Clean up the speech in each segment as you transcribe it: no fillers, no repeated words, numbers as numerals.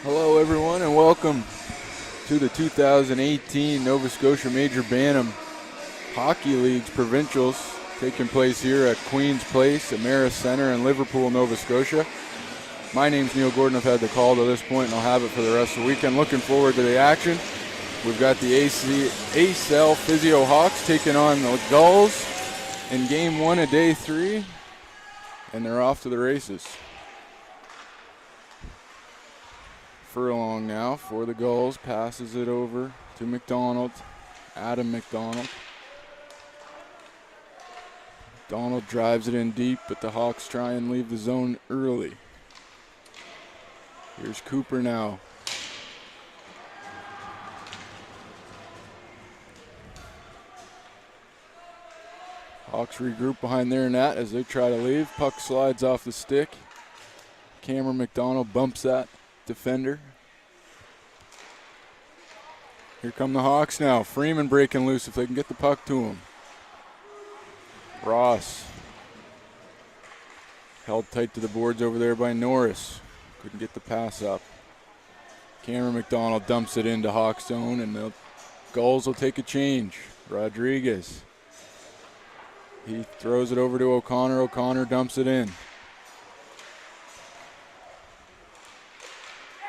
Hello everyone and welcome to the 2018 Nova Scotia Major Bantam Hockey League's Provincials taking place here at Queen's Place, Ameris Center in Liverpool, Nova Scotia. My name's Neil Gordon. I've had the call to this point and I'll have it for the rest of the weekend. Looking forward to the action. We've got the Accel Physio Hawks taking on the Gulls in game 1 of day 3, and they're off to the races. Furlong now for the Gulls, passes it over to McDonald, Adam McDonald. Donald drives it in deep, but the Hawks try and leave the zone early. Here's Cooper now. Hawks regroup behind their net as they try to leave. Puck slides off the stick. Cameron McDonald bumps that defender. Here come the Hawks now. Freeman breaking loose if they can get the puck to him. Ross held tight to the boards over there by Norris. Couldn't get the pass up. Cameron McDonald dumps it into Hawks zone, and the Gulls will take a change. Rodriguez. He throws it over to O'Connor. O'Connor dumps it in.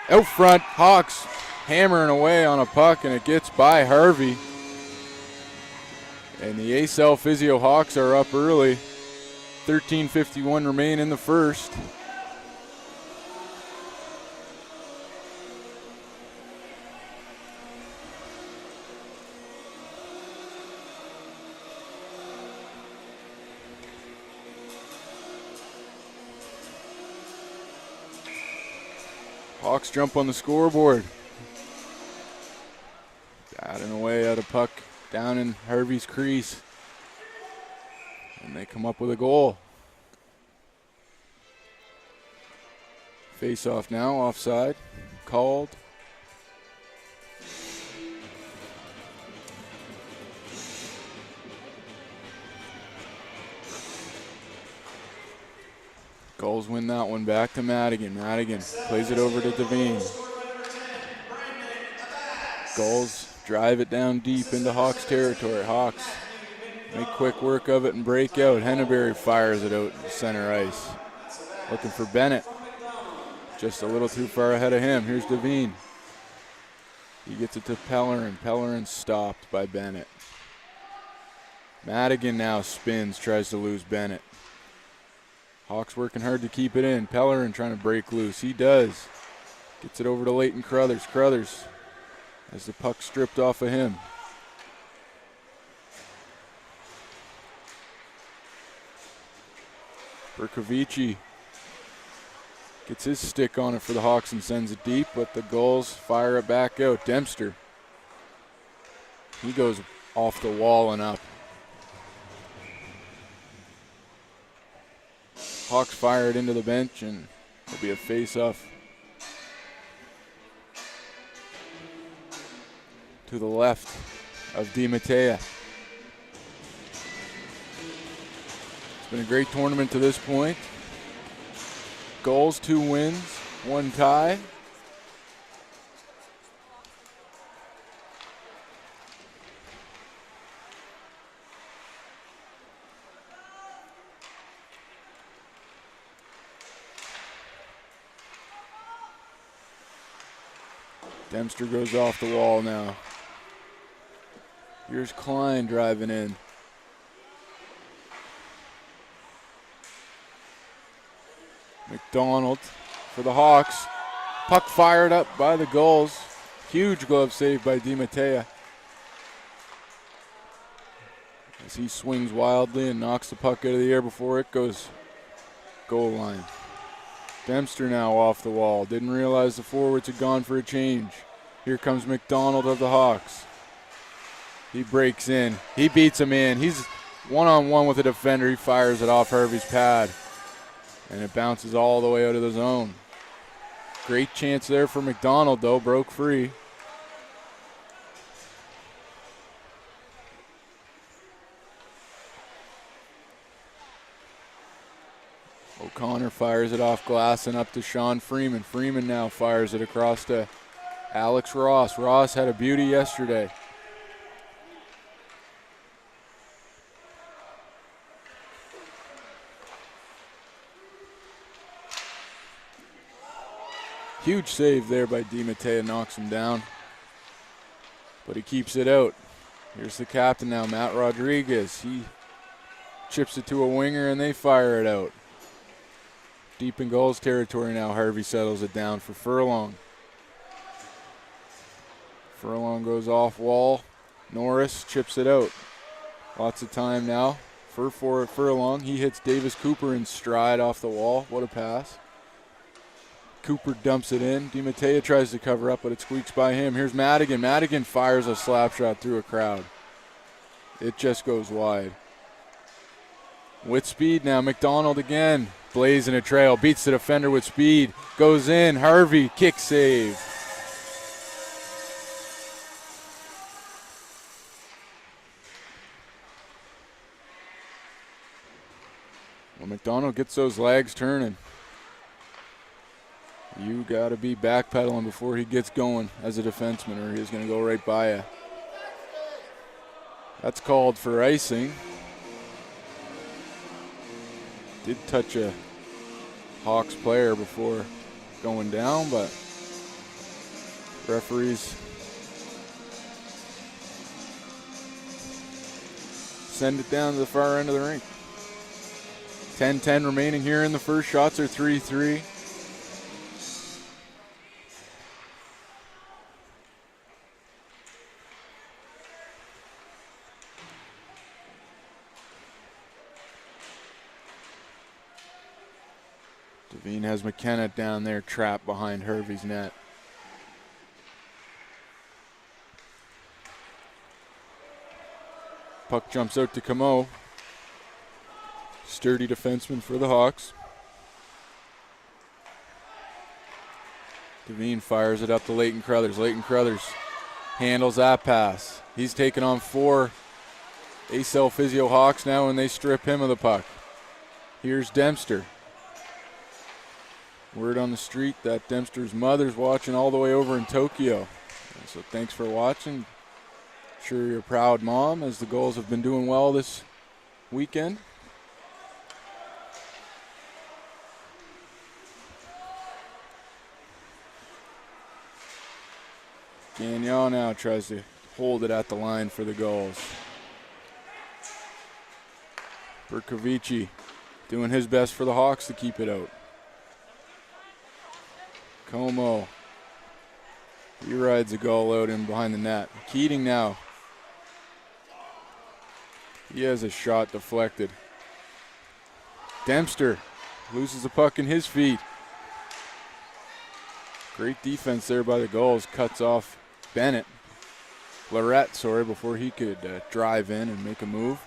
Out front, Hawks hammering away on a puck, and it gets by Harvey. And the Accel Physio Hawks are up early. 13:51 remain in the first. Hawks jump on the scoreboard. Batting away at a puck down in Harvey's crease. And they come up with a goal. Face off now, offside, called. Gulls win that one back to Madigan. Madigan plays it over to Devine. Gulls drive it down deep into Hawks territory. Hawks make quick work of it and break out. Henneberry fires it out to center ice. Looking for Bennett. Just a little too far ahead of him. Here's Devine. He gets it to Pellerin. Pellerin stopped by Bennett. Madigan now spins, tries to lose Bennett. Hawks working hard to keep it in. Pellerin trying to break loose. He does. Gets it over to Leighton Crothers. Crothers has the puck stripped off of him. Berkovici gets his stick on it for the Hawks and sends it deep, but the Gulls fire it back out. Dempster. He goes off the wall and up. Hawks fire it into the bench, and it'll be a face-off to the left of Di Mattea. It's been a great tournament to this point. Gulls 2 wins, 1 tie. Dempster goes off the wall now. Here's Klein driving in. McDonald for the Hawks. Puck fired up by the Gulls. Huge glove save by Di Mattea. As he swings wildly and knocks the puck out of the air before it goes goal line. Dempster now off the wall. Didn't realize the forwards had gone for a change. Here comes McDonald of the Hawks. He breaks in. He beats him in. He's one-on-one with a defender. He fires it off Harvey's pad. And it bounces all the way out of the zone. Great chance there for McDonald, though. Broke free. O'Connor fires it off glass and up to Sean Freeman. Freeman now fires it across to Alex Ross. Ross had a beauty yesterday. Huge save there by DiMatteo, knocks him down. But he keeps it out. Here's the captain now, Matt Rodriguez. He chips it to a winger and they fire it out. Deep in Gulls territory now, Harvey settles it down for Furlong. Furlong goes off wall. Norris chips it out. Lots of time now for Furlong. He hits Davis Cooper in stride off the wall. What a pass. Cooper dumps it in. DiMatteo tries to cover up, but it squeaks by him. Here's Madigan. Madigan fires a slap shot through a crowd. It just goes wide. With speed now, McDonald again. Blazing a trail, beats the defender with speed. Goes in, Harvey, kick save. Well, McDonald gets those legs turning. You got to be backpedaling before he gets going as a defenseman, or he's going to go right by you. That's called for icing. Did touch a Hawks player before going down, but referees send it down to the far end of the rink. 10-10 remaining here in the first. Shots are 3-3. Devine has McKenna down there trapped behind Hervey's net. Puck jumps out to Camo. Sturdy defenseman for the Hawks. Devine fires it up to Leighton Crothers. Leighton Crothers handles that pass. He's taken on 4 Accel Physio Hawks now, and they strip him of the puck. Here's Dempster. Word on the street that Dempster's mother's watching all the way over in Tokyo. So thanks for watching. Sure you're a proud mom, as the Gulls have been doing well this weekend. Gagnon now tries to hold it at the line for the Gulls. Berkovici doing his best for the Hawks to keep it out. Como. He rides a Gull out in behind the net. Keating now. He has a shot deflected. Dempster loses the puck in his feet. Great defense there by the Gulls. Cuts off Bennett. Lorette, before he could drive in and make a move.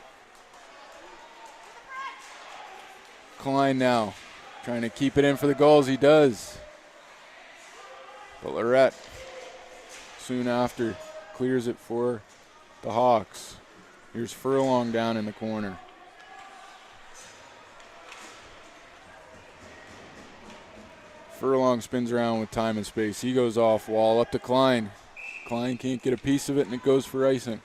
Klein now trying to keep it in for the Gulls. He does. But Lorette soon after clears it for the Hawks. Here's Furlong down in the corner. Furlong spins around with time and space. He goes off wall up to Klein. Klein can't get a piece of it, and it goes for icing.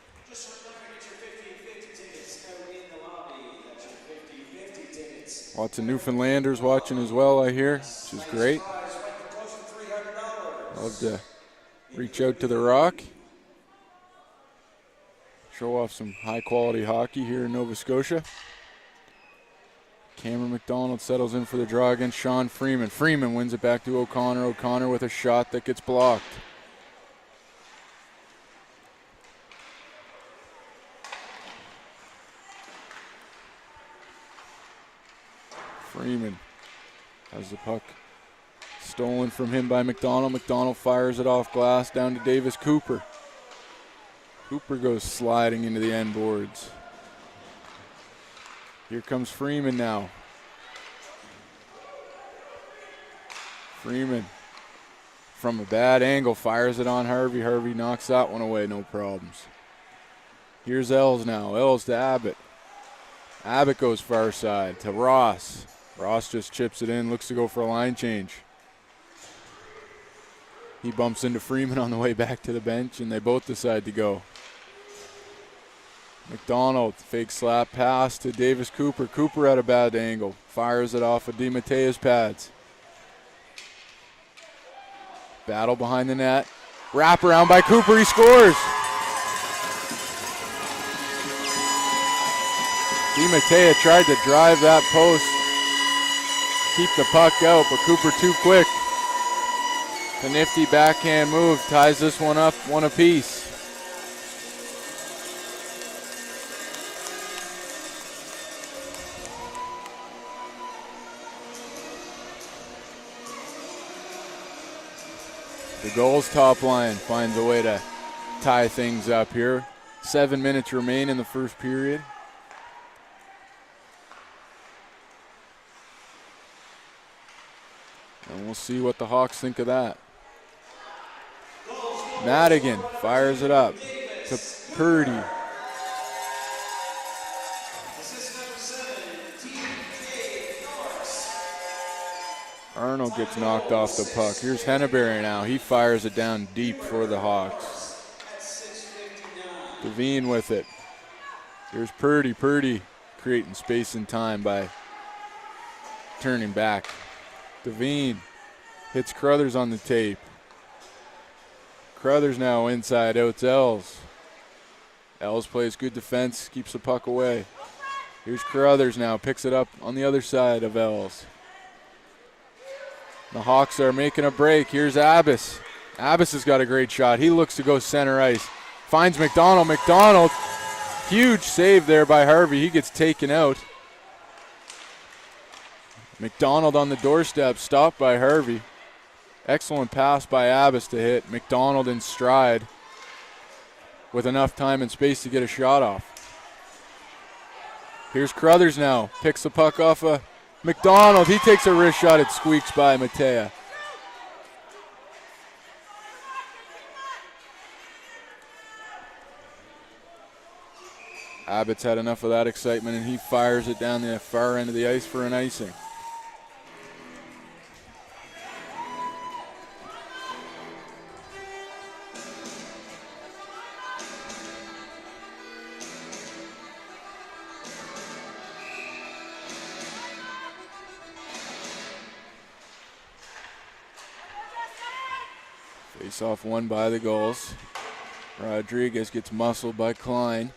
Lots of Newfoundlanders watching as well, I hear, which is great. Love to reach out to the Rock. Show off some high-quality hockey here in Nova Scotia. Cameron McDonald settles in for the draw against Sean Freeman. Freeman wins it back to O'Connor. O'Connor with a shot that gets blocked. Freeman has the puck stolen from him by McDonald. McDonald fires it off glass down to Davis Cooper. Cooper goes sliding into the end boards. Here comes Freeman now. Freeman from a bad angle fires it on Harvey. Harvey knocks that one away, no problems. Here's Els now. Els to Abbott. Abbott goes far side to Ross. Ross just chips it in, looks to go for a line change. He bumps into Freeman on the way back to the bench, and they both decide to go. McDonald, fake slap pass to Davis Cooper. Cooper at a bad angle. Fires it off of DiMattea's pads. Battle behind the net. Wrap around by Cooper, he scores! DiMattea tried to drive that post, keep the puck out, but Cooper too quick. The nifty backhand move ties this one up, one apiece. The Gulls top line finds a way to tie things up here. 7 minutes remain in the first period. And we'll see what the Hawks think of that. Madigan fires it up to Purdy. Arnold gets knocked off the puck. Here's Henneberry now. He fires it down deep for the Hawks. Devine with it. Here's Purdy. Purdy creating space and time by turning back. Devine hits Crothers on the tape. Crothers now inside, out to Els. Els plays good defense, keeps the puck away. Here's Crothers now, picks it up on the other side of Els. The Hawks are making a break. Here's Abbas. Abbas has got a great shot. He looks to go center ice. Finds McDonald. McDonald, huge save there by Harvey. He gets taken out. McDonald on the doorstep, stopped by Harvey. Excellent pass by Abbas to hit McDonald in stride with enough time and space to get a shot off. Here's Crothers now. Picks the puck off of McDonald. He takes a wrist shot. It squeaks by Mattea. Abbott's had enough of that excitement, and he fires it down the far end of the ice for an icing. Face-off won by the Gulls. Rodriguez gets muscled by Klein.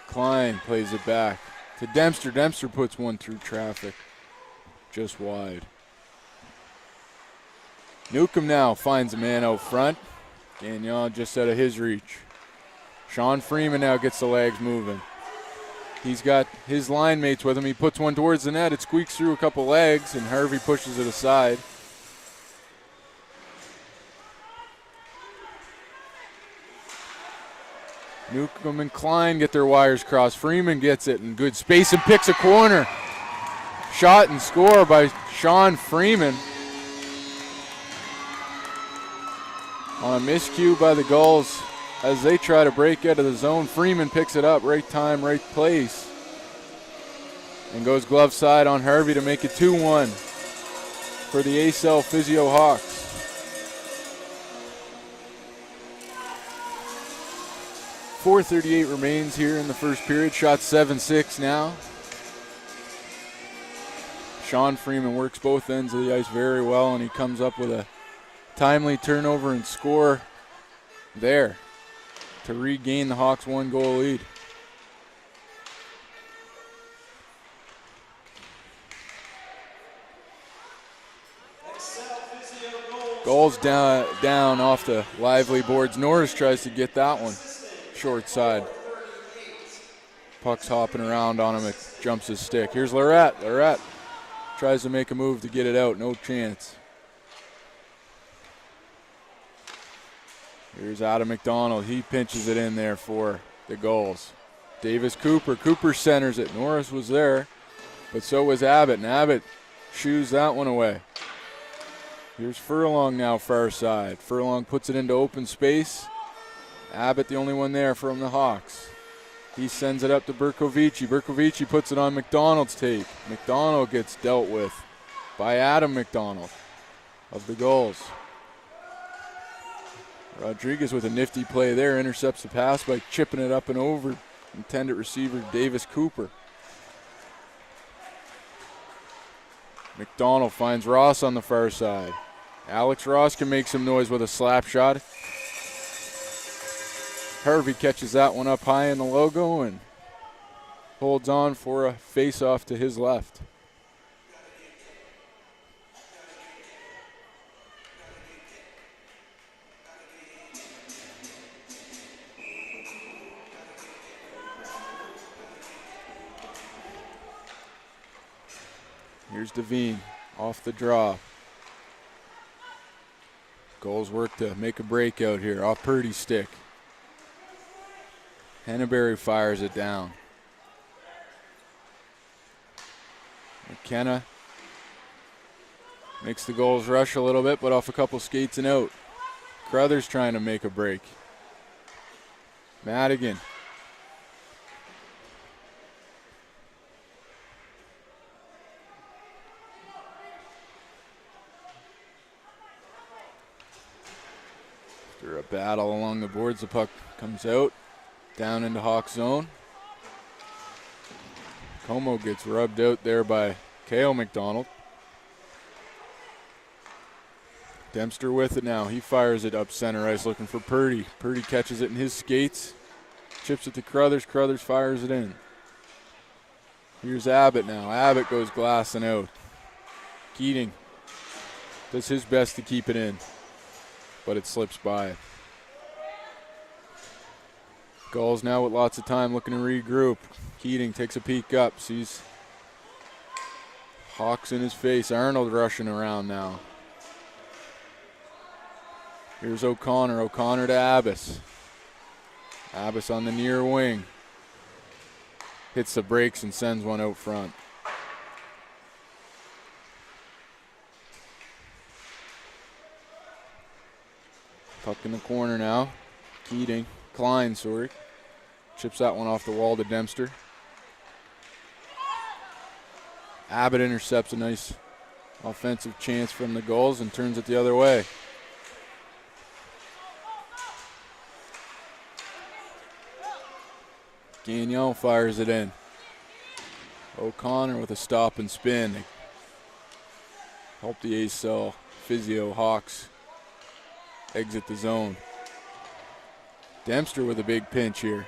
Klein plays it back to Dempster. Dempster puts one through traffic, just wide. Newcomb now finds a man out front. Gagnon just out of his reach. Sean Freeman now gets the legs moving. He's got his line mates with him. He puts one towards the net. It squeaks through a couple legs, and Harvey pushes it aside. Newcomb and Klein get their wires crossed. Freeman gets it in good space and picks a corner. Shot and score by Sean Freeman. On a miscue by the Gulls as they try to break out of the zone. Freeman picks it up, right time, right place. And goes glove side on Harvey to make it 2-1 for the Accel Physio Hawks. .438 remains here in the first period. Shot 7-6 now. Sean Freeman works both ends of the ice very well, and he comes up with a timely turnover and score there to regain the Hawks' 1-goal lead. Gulls down off the lively boards. Norris tries to get that one. Short side. Puck's hopping around on him. It jumps his stick. Here's Lorette. Lorette tries to make a move to get it out. No chance. Here's Adam McDonald. He pinches it in there for the Gulls. Davis Cooper. Cooper centers it. Norris was there, but so was Abbott. And Abbott shoos that one away. Here's Furlong now far side. Furlong puts it into open space. Abbott the only one there from the Hawks. He sends it up to Berkovici. Berkovici puts it on McDonald's tape. McDonald gets dealt with by Adam McDonald of the Gulls. Rodriguez with a nifty play there, intercepts the pass by chipping it up and over intended receiver Davis Cooper. McDonald finds Ross on the far side. Alex Ross can make some noise with a slap shot. Harvey catches that one up high in the logo and holds on for a face-off to his left. Here's Devine off the draw. Gulls work to make a breakout here off Purdy's stick. Henneberry fires it down. McKenna makes the Gulls rush a little bit, but off a couple skates and out. Crothers trying to make a break. Madigan. After a battle along the boards, the puck comes out. Down into Hawk zone. Como gets rubbed out there by Kale McDonald. Dempster with it now. He fires it up center ice looking for Purdy. Purdy catches it in his skates. Chips it to Crothers. Crothers fires it in. Here's Abbott now. Abbott goes glassing out. Keating does his best to keep it in, but it slips by. Gulls now with lots of time looking to regroup. Keating takes a peek up, sees Hawks in his face. Arnold rushing around now. Here's O'Connor. O'Connor to Abbas. Abbas on the near wing. Hits the brakes and sends one out front. Puck in the corner now. Keating. Klein, sorry. Chips that one off the wall to Dempster. Abbott intercepts a nice offensive chance from the Gulls and turns it the other way. Gagnon fires it in. O'Connor with a stop and spin. They help the Accel Physio Hawks exit the zone. Dempster with a big pinch here.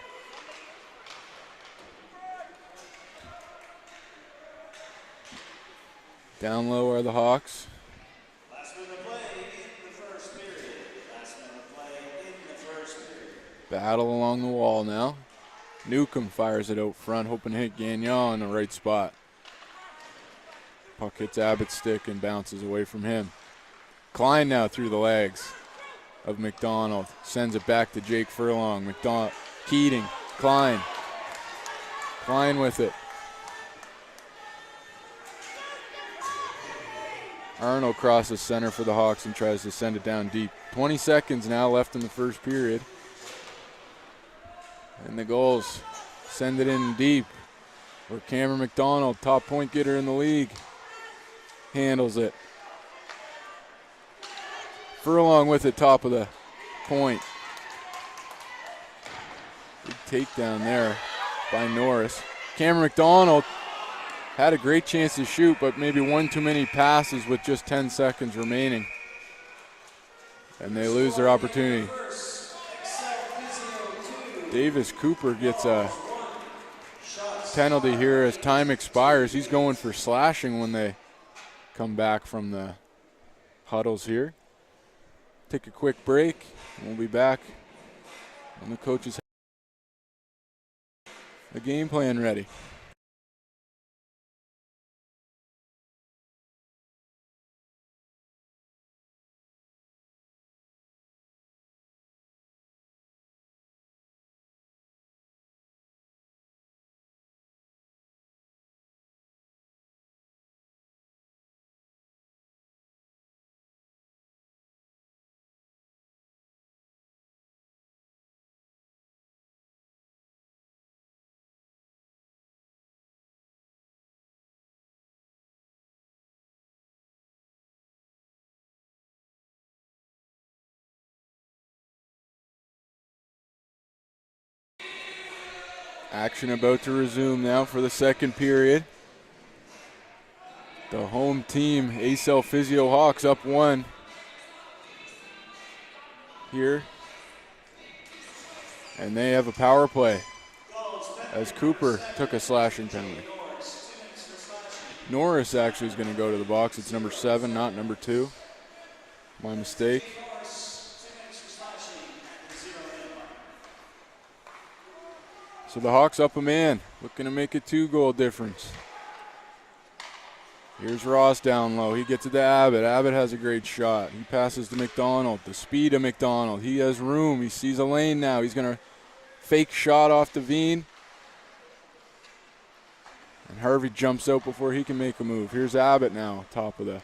Down low are the Hawks. Last minute of play in the first period. Last minute of play in the first period. Battle along the wall now. Newcomb fires it out front, hoping to hit Gagnon in the right spot. Puck hits Abbott's stick and bounces away from him. Klein now through the legs of McDonald. Sends it back to Jake Furlong. McDonald, Keating, Klein. Klein with it. Arnold crosses center for the Hawks and tries to send it down deep. 20 seconds now left in the first period. And the Gulls send it in deep. Where Cameron McDonald, top point getter in the league, handles it. Furlong with it, top of the point. Big takedown there by Norris. Cameron McDonald had a great chance to shoot, but maybe one too many passes with just 10 seconds remaining. And they lose their opportunity. Davis Cooper gets a penalty here as time expires. He's going for slashing when they come back from the huddles here. Take a quick break, and we'll be back when the coaches have the game plan ready. Action about to resume now for the second period. The home team, Accel Physio Hawks, up 1 here. And they have a power play as Cooper took a slashing penalty. Norris actually is going to go to the box. It's number 7, not number 2. My mistake. So the Hawks up a man, looking to make a 2-goal difference. Here's Ross down low. He gets it to Abbott. Abbott has a great shot. He passes to McDonald. The speed of McDonald. He has room. He sees a lane now. He's going to fake shot off to Veen. And Harvey jumps out before he can make a move. Here's Abbott now, top of the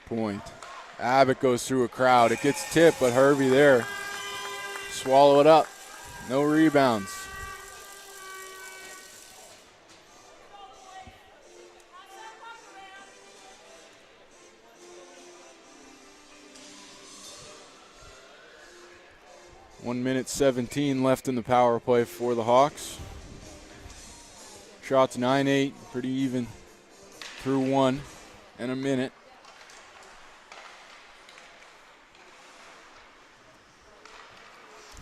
point. Abbott goes through a crowd. It gets tipped, but Harvey there. Swallow it up. No rebounds. One minute 17 left in the power play for the Hawks. Shots 9-8, pretty even through 1 and a minute.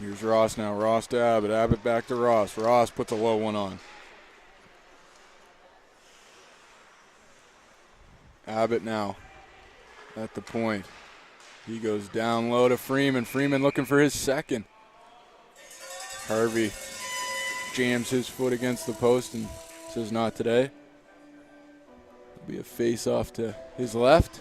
Here's Ross now. Ross to Abbott. Abbott back to Ross. Ross puts a low one on. Abbott now at the point. He goes down low to Freeman. Freeman looking for his second. Harvey jams his foot against the post and says not today. It'll be a face-off to his left.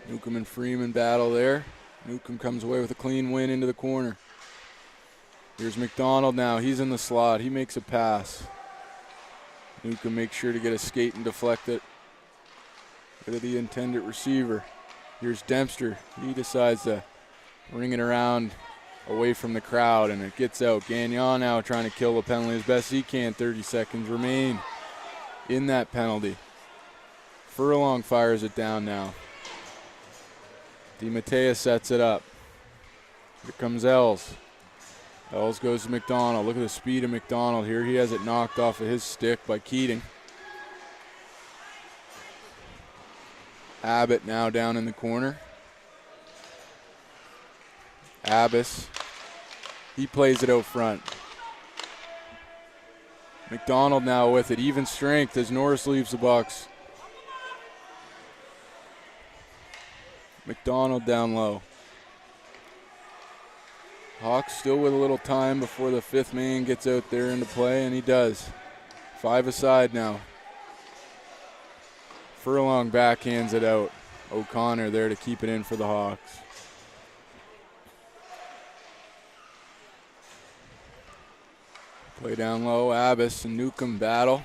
Newcomb and Freeman battle there. Newcomb comes away with a clean win into the corner. Here's McDonald now. He's in the slot. He makes a pass. Newcomb makes sure to get a skate and deflect it. Go to the intended receiver. Here's Dempster. He decides to ring it around away from the crowd, and it gets out. Gagnon now trying to kill the penalty as best he can. 30 seconds remain in that penalty. Furlong fires it down now. DiMatteo sets it up. Here comes Els. Els goes to McDonald. Look at the speed of McDonald here. He has it knocked off of his stick by Keating. Abbott now down in the corner. Abbas. He plays it out front. McDonald now with it. Even strength as Norris leaves the box. McDonald down low. Hawks still with a little time before the 5th man gets out there into play, and he does. 5 aside now. Furlong backhands it out. O'Connor there to keep it in for the Hawks. Play down low. Abbas and Newcomb battle.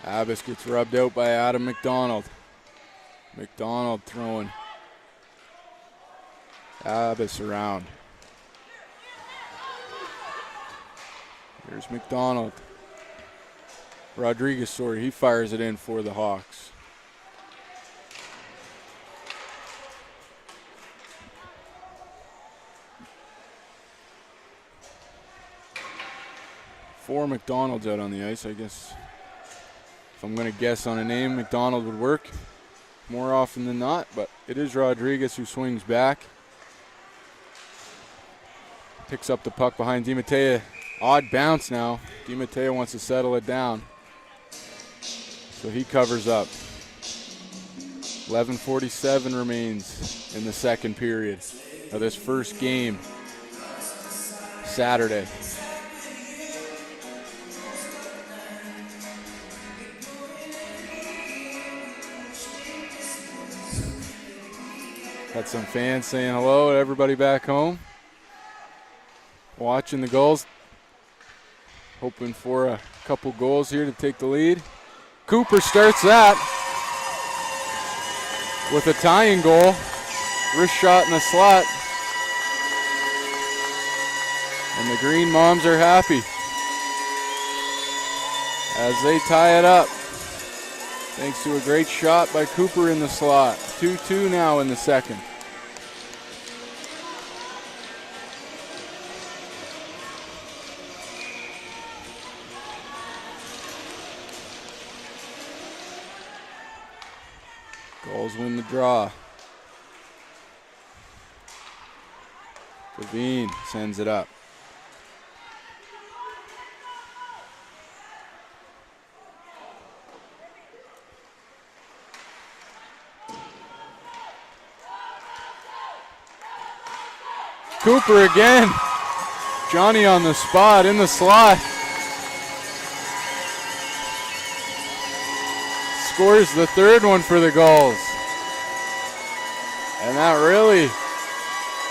Abbas gets rubbed out by Adam McDonald. McDonald throwing Abbas around. Here's McDonald. Rodriguez, sorry, he fires it in for the Hawks. Four McDonald's out on the ice, I guess. If I'm going to guess on a name, McDonald would work more often than not, but it is Rodriguez who swings back. Picks up the puck behind DiMatteo. Odd bounce now. DiMatteo wants to settle it down. So he covers up. 11:47 remains in the second period of this first game Saturday. Got some fans saying hello to everybody back home. Watching the Gulls. Hoping for a couple goals here to take the lead. Cooper starts that with a tying goal. Wrist shot in the slot. And the Green Moms are happy as they tie it up. Thanks to a great shot by Cooper in the slot. 2-2 now in the second. Gulls win the draw. Levine sends it up. Cooper again. Johnny on the spot in the slot. Scores the third one for the Gulls. And that really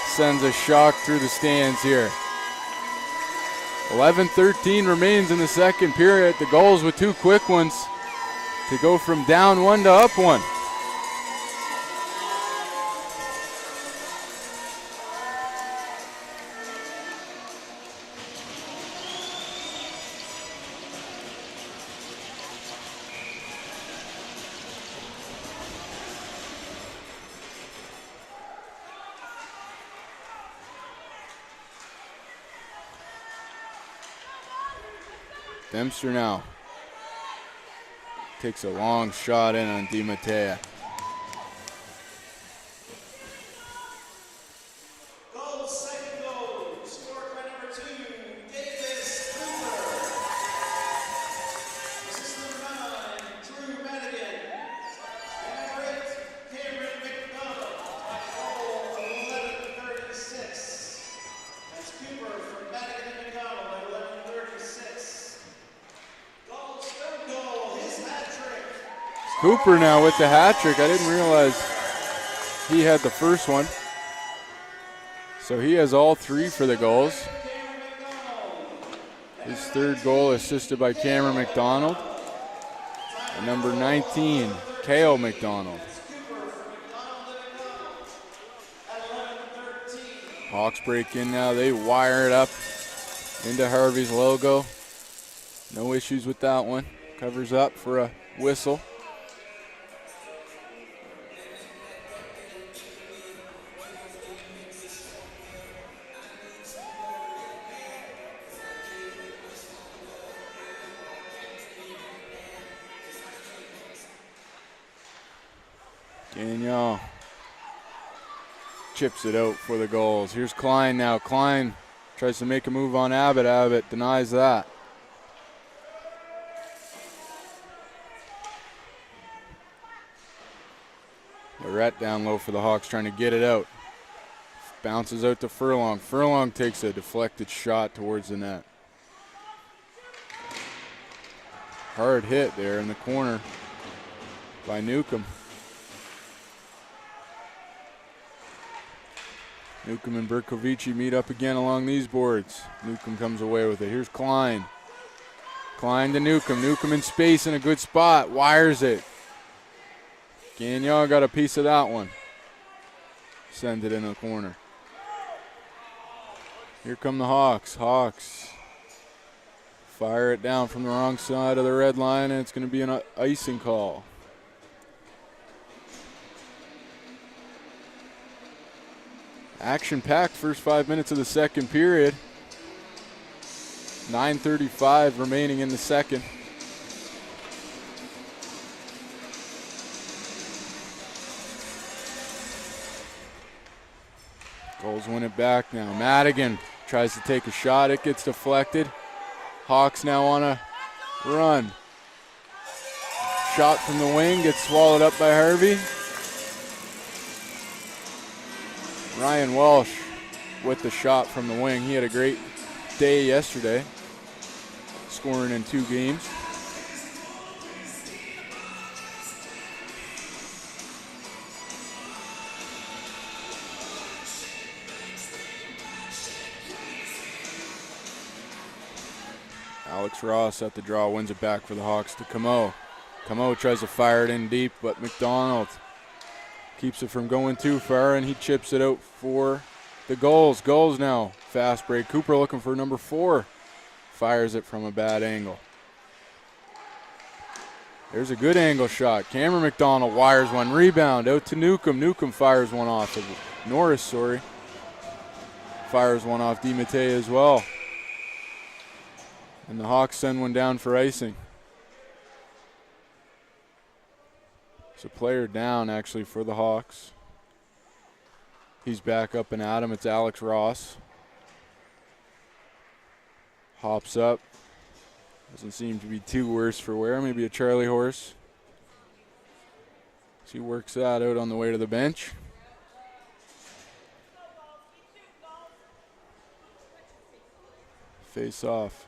sends a shock through the stands here. 11-13 remains in the second period. The Gulls with two quick ones to go from down one to up one. Dempster now takes a long shot in on Di Matteo. Gulls second goal, scored by number 2, Davis Cooper. Assist number 9, Drew Madigan. And number 8, Cameron McDonald. By goal 11:36. That's Cooper from Madigan and McDonald at 11:36. Gulls third goal, his hat trick. Cooper now with the hat trick. I didn't realize he had the first one. So he has all three for the Gulls. His third goal assisted by Cameron McDonald. And number 19, Kale McDonald. Hawks break in now. They wire it up into Harvey's logo. No issues with that one. Covers up for a whistle. Gagnon chips it out for the Gulls. Here's Klein now. Klein tries to make a move on Abbott. Abbott denies that. Lorette down low for the Hawks trying to get it out. Bounces out to Furlong. Furlong takes a deflected shot towards the net. Hard hit there in the corner by Newcomb. Newcomb and Berkovici meet up again along these boards. Newcomb comes away with it. Here's Klein. Klein to Newcomb. Newcomb in space in a good spot. Wires it. Gagnon got a piece of that one. Send it in the corner. Here come the Hawks. Hawks fire it down from the wrong side of the red line, and it's going to be an icing call. Action-packed first 5 minutes of the second period. 9:35 remaining in the second. Gulls win it back now. Madigan tries to take a shot. It gets deflected. Hawks now on a run. Shot from the wing gets swallowed up by Harvey. Ryan Walsh with the shot from the wing. He had a great day yesterday, scoring in 2 games. Alex Ross at the draw, wins it back for the Hawks to Camo. Camo tries to fire it in deep, but McDonald keeps it from going too far, and he chips it out for the Gulls. Gulls now, fast break. Cooper looking for number 4. Fires it from a bad angle. There's a good angle shot. Cameron McDonald wires one. Rebound out to Newcomb. Newcomb fires one off. Norris, sorry. Fires one off DiMattei as well. And the Hawks send one down for icing. It's a player down, actually, for the Hawks. He's back up and at him. It's Alex Ross. Hops up. Doesn't seem to be too worse for wear. Maybe a Charlie horse. So he works that out on the way to the bench. Face off.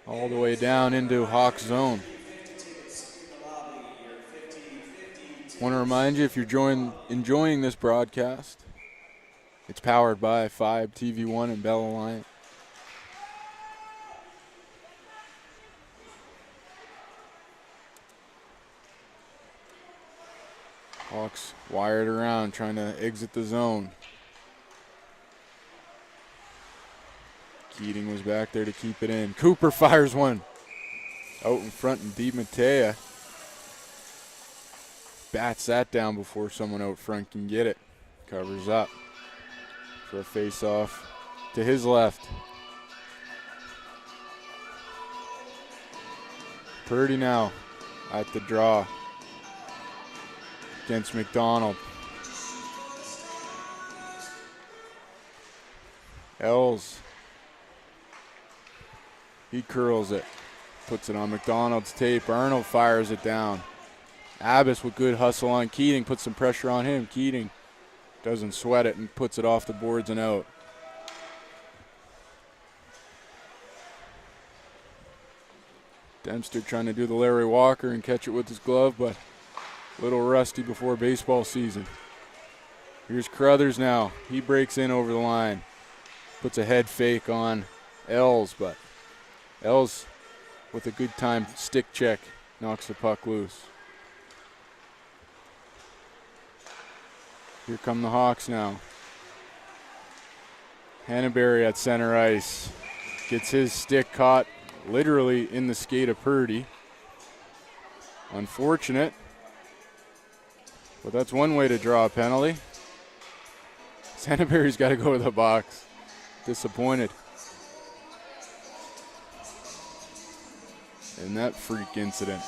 All the way down into Hawks zone. Want to remind you, if you're enjoying this broadcast, it's powered by 5 TV1 and Bell Alliance. Hawks wired around, trying to exit the zone. Keating was back there to keep it in. Cooper fires one. Out in front, and DiMattei bats that down before someone out front can get it. Covers up for a face-off to his left. Purdy now at the draw against McDonald. Els. He curls it. Puts it on McDonald's tape. Arnold fires it down. Abbas with good hustle on Keating. Puts some pressure on him. Keating doesn't sweat it and puts it off the boards and out. Dempster trying to do the Larry Walker and catch it with his glove, but a little rusty before baseball season. Here's Crothers now. He breaks in over the line. Puts a head fake on Els, but Els with a good time stick check knocks the puck loose. Here come the Hawks now. Hannaberry at center ice. Gets his stick caught literally in the skate of Purdy. Unfortunate. But that's one way to draw a penalty. Hannaberry's got to go to the box. Disappointed. In that freak incident.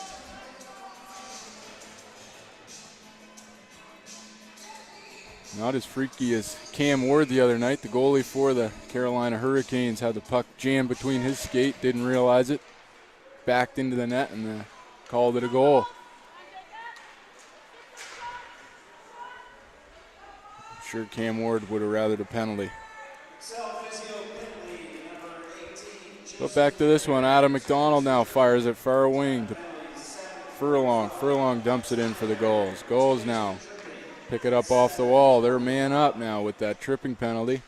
Not as freaky as Cam Ward the other night. The goalie for the Carolina Hurricanes had the puck jammed between his skate, didn't realize it, backed into the net, and called it a goal. I'm sure Cam Ward would have rathered a penalty. But back to this one. Adam McDonald now fires it far wing to Furlong. Furlong dumps it in for the Gulls. Gulls now pick it up off the wall. They're man up now with that tripping penalty.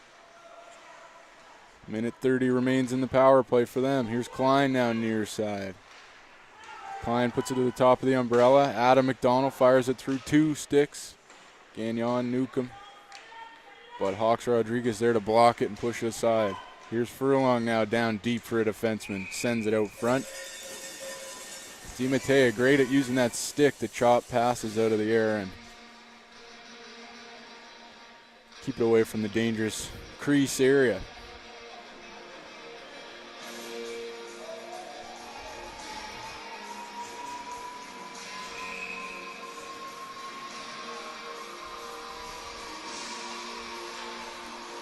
Minute 30 remains in the power play for them. Here's Klein now near side. Klein puts it to the top of the umbrella. Adam McDonald fires it through two sticks. Gagnon, Newcomb. But Hawks Rodriguez there to block it and push it aside. Here's Furlong now down deep for a defenseman. Sends it out front. DiMattei great at using that stick to chop passes out of the air and keep it away from the dangerous crease area.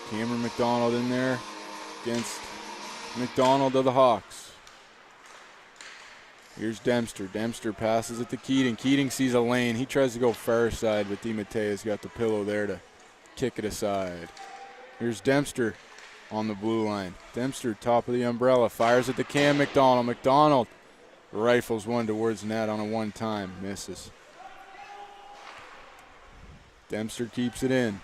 Cameron McDonald in there against McDonald of the Hawks. Here's Dempster. Dempster passes it to Keating. Keating sees a lane. He tries to go far side, but DiMattei has got the pillow there to kick it aside. Here's Dempster on the blue line. Dempster, top of the umbrella, fires it to Cam McDonald. McDonald rifles one towards net on a one-time. Misses. Dempster keeps it in.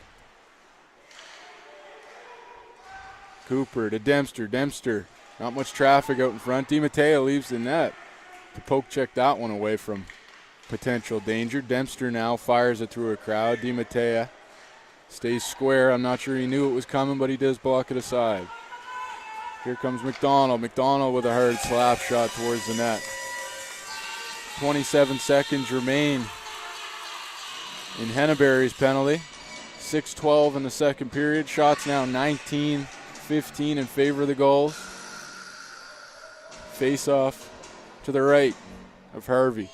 Cooper to Dempster. Dempster, not much traffic out in front. DiMattei leaves the net to poke check that one away from potential danger. Dempster now fires it through a crowd. DiMattei stays square. I'm not sure he knew it was coming, but he does block it aside. Here comes McDonald. McDonald with a hard slap shot towards the net. 27 seconds remain in Henneberry's penalty. 6:12 in the second period. Shots now 19-15 in favor of the Gulls. Face off to the right of Harvey.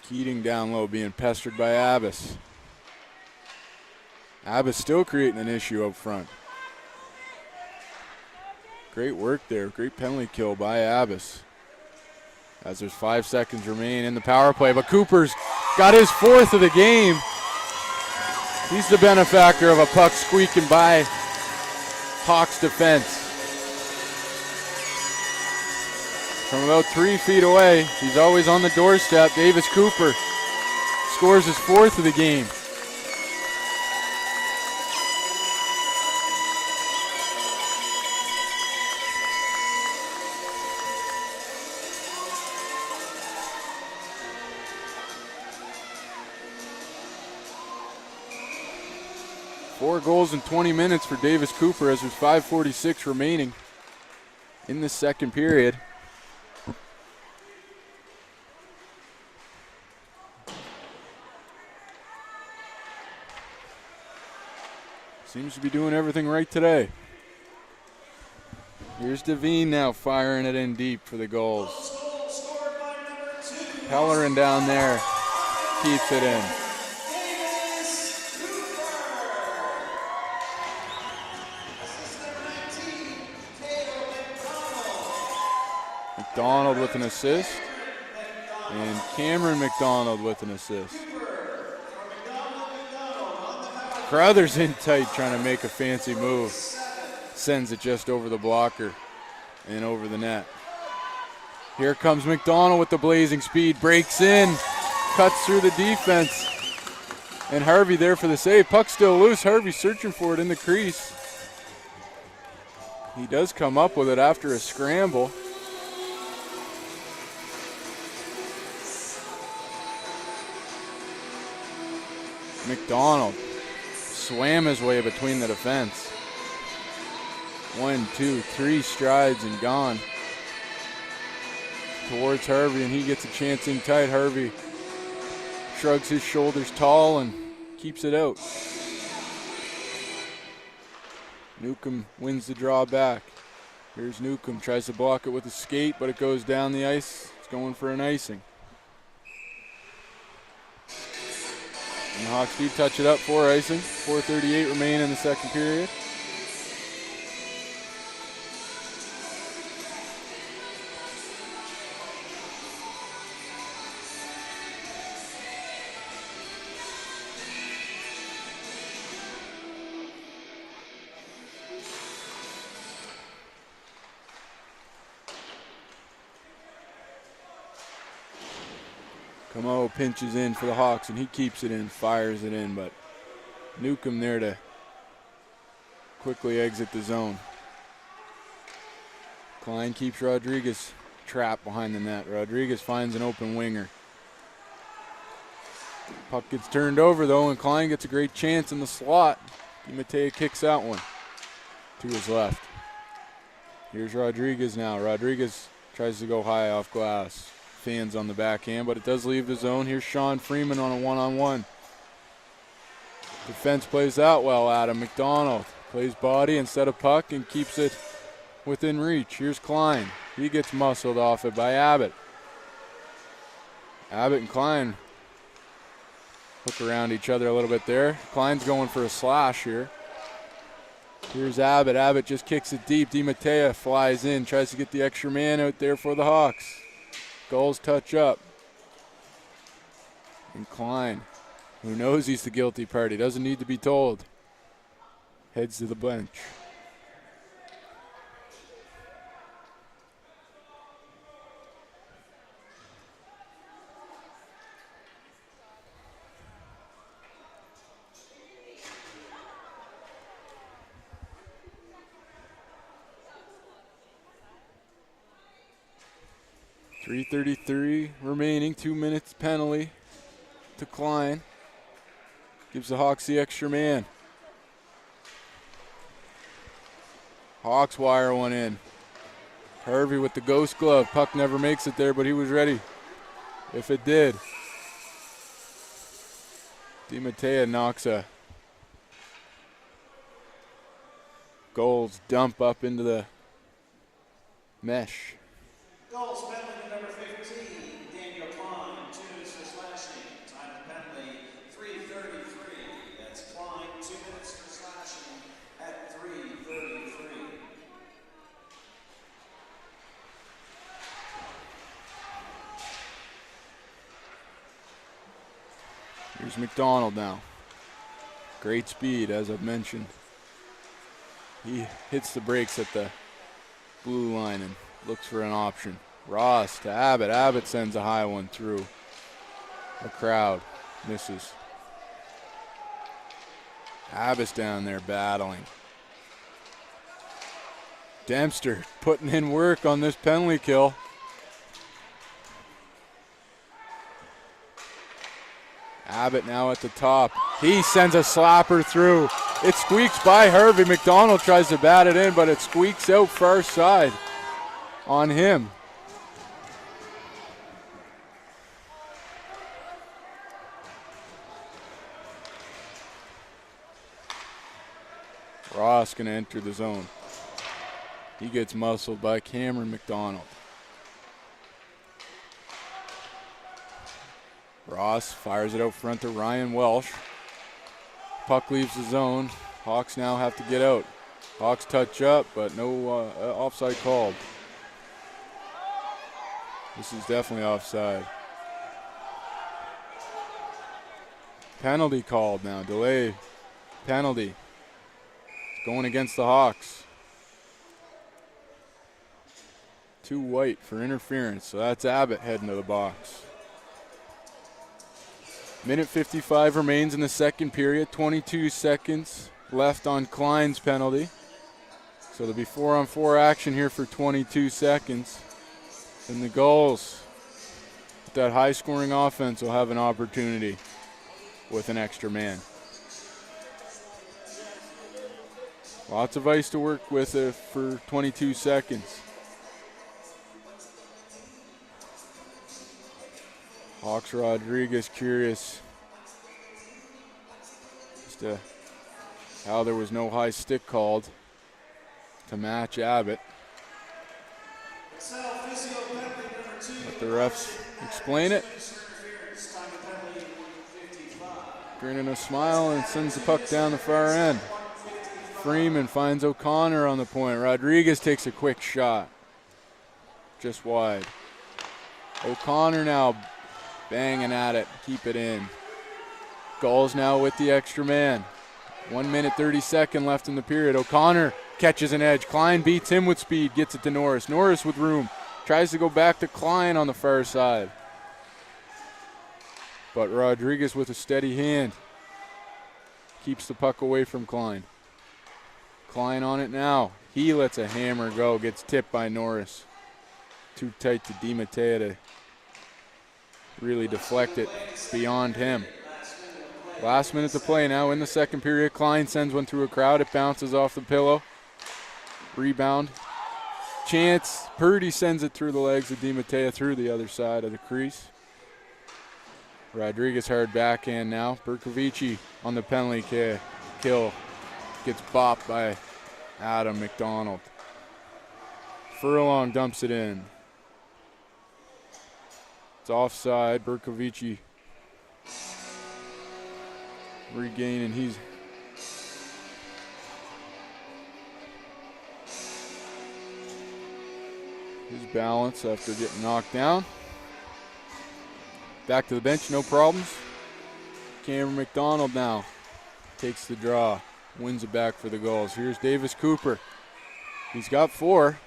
Keating down low, being pestered by Abbas. Abbas still creating an issue up front. Great work there, great penalty kill by Abbas. As there's 5 seconds remain in the power play, but Cooper's got his 4th of the game. He's the benefactor of a puck squeaking by Hawks defense. From about 3 feet away, he's always on the doorstep. Davis Cooper scores his 4th of the game. Four goals in 20 minutes for Davis Cooper as there's 5:46 remaining in the second period. Seems to be doing everything right today. Here's Devine now firing it in deep for the Gulls. Pellerin down there keeps it in. McDonald with an assist, and Cameron McDonald with an assist. Crowther's in tight trying to make a fancy move. Sends it just over the blocker and over the net. Here comes McDonald with the blazing speed, breaks in, cuts through the defense, and Harvey there for the save. Puck still loose, Harvey searching for it in the crease. He does come up with it after a scramble. McDonald swam his way between the defense. 1, 2, 3 strides and gone towards Harvey, and he gets a chance in tight. Harvey shrugs his shoulders tall and keeps it out. Newcomb wins the draw back. Here's Newcomb, tries to block it with a skate, but it goes down the ice. It's going for an icing. And the Hawks do touch it up for icing. 4:38 remain in the second period. Camo pinches in for the Hawks, and he keeps it in, fires it in, but Newcomb there to quickly exit the zone. Klein keeps Rodriguez trapped behind the net. Rodriguez finds an open winger. Puck gets turned over, though, and Klein gets a great chance in the slot. DiMatteo kicks out one to his left. Here's Rodriguez now. Rodriguez tries to go high off glass. Fans on the backhand, but it does leave the zone. Here's Sean Freeman on a one-on-one. Defense plays out well. Adam McDonald plays body instead of puck and keeps it within reach. Here's Klein. He gets muscled off it by Abbott. Abbott and Klein hook around each other a little bit there. Klein's going for a slash here. Here's Abbott. Abbott just kicks it deep. DiMatteo flies in, tries to get the extra man out there for the Hawks. Gulls touch up. And Klein, who knows he's the guilty party, doesn't need to be told, heads to the bench. 3:33 remaining, 2 minutes penalty to Klein. Gives the Hawks the extra man. Hawks wire one in. Hervey with the ghost glove. Puck never makes it there, but he was ready if it did. DiMattea knocks a Gulls dump up into the mesh. Gulls penalty number 15, Daniel Klein, 2 minutes for slashing. Time of penalty, 3:33. That's Klein, 2 minutes for slashing at 3:33. Here's McDonald now. Great speed, as I've mentioned. He hits the brakes at the blue line and looks for an option. Ross to Abbott. Abbott sends a high one through the crowd. Misses. Abbott's down there battling. Dempster putting in work on this penalty kill. Abbott now at the top. He sends a slapper through. It squeaks by Hervey. McDonald tries to bat it in, but it squeaks out far side on him. Ross going to enter the zone. He gets muscled by Cameron McDonald. Ross fires it out front to Ryan Welsh. Puck leaves the zone. Hawks now have to get out. Hawks touch up, but no offside called. This is definitely offside. Penalty called now. Delay penalty. Going against the Hawks. 2 white for interference, so that's Abbott heading to the box. Minute 55 remains in the second period. 22 seconds left on Klein's penalty. So there'll be 4-on-4 action here for 22 seconds. And the Gulls, with that high-scoring offense, will have an opportunity with an extra man. Lots of ice to work with for 22 seconds. Hawks Rodriguez curious as to how there was no high stick called to match Abbott. Let the refs explain it. Grinning a smile and sends the puck down the far end. Freeman finds O'Connor on the point. Rodriguez takes a quick shot. Just wide. O'Connor now banging at it, keep it in. Gulls now with the extra man. 1 minute 30 left in the period. O'Connor catches an edge. Klein beats him with speed, gets it to Norris. Norris with room, tries to go back to Klein on the far side. But Rodriguez with a steady hand keeps the puck away from Klein. Klein on it now. He lets a hammer go, gets tipped by Norris. Too tight to DiMattea to really deflect it beyond him. Last minute to play now in the second period. Klein sends one through a crowd. It bounces off the pillow. Rebound. Chance. Purdy sends it through the legs of DiMattea through the other side of the crease. Rodriguez hard backhand now. Berkovici on the penalty kill. Gets bopped by Adam McDonald. Furlong dumps it in. It's offside. Berkovici regaining his balance after getting knocked down. Back to the bench, no problems. Cameron McDonald now takes the draw, wins it back for the Gulls. Here's Davis Cooper. He's got 4.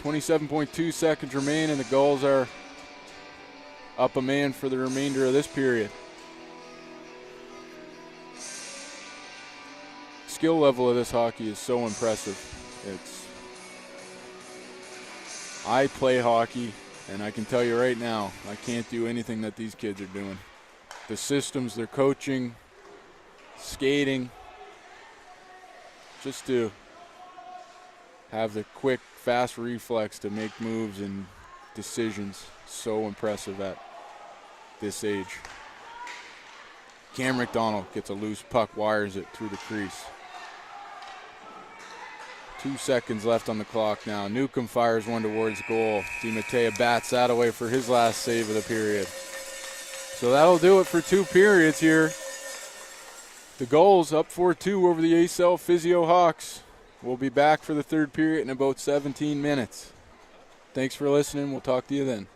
27.2 seconds remain, and the Gulls are up a man for the remainder of this period. Skill level of this hockey is so impressive. It's I play hockey, and I can tell you right now, I can't do anything that these kids are doing. The systems, their coaching, skating, just to have the quick, fast reflex to make moves and decisions, so impressive at this age. Cam McDonald gets a loose puck, wires it through the crease. 2 seconds left on the clock now. Newcomb fires one towards goal. DiMatteo bats that away for his last save of the period. So that'll do it for 2 periods here. The Gulls up 4-2 over the Accel Physio Hawks. We'll be back for the 3rd period in about 17 minutes. Thanks for listening. We'll talk to you then.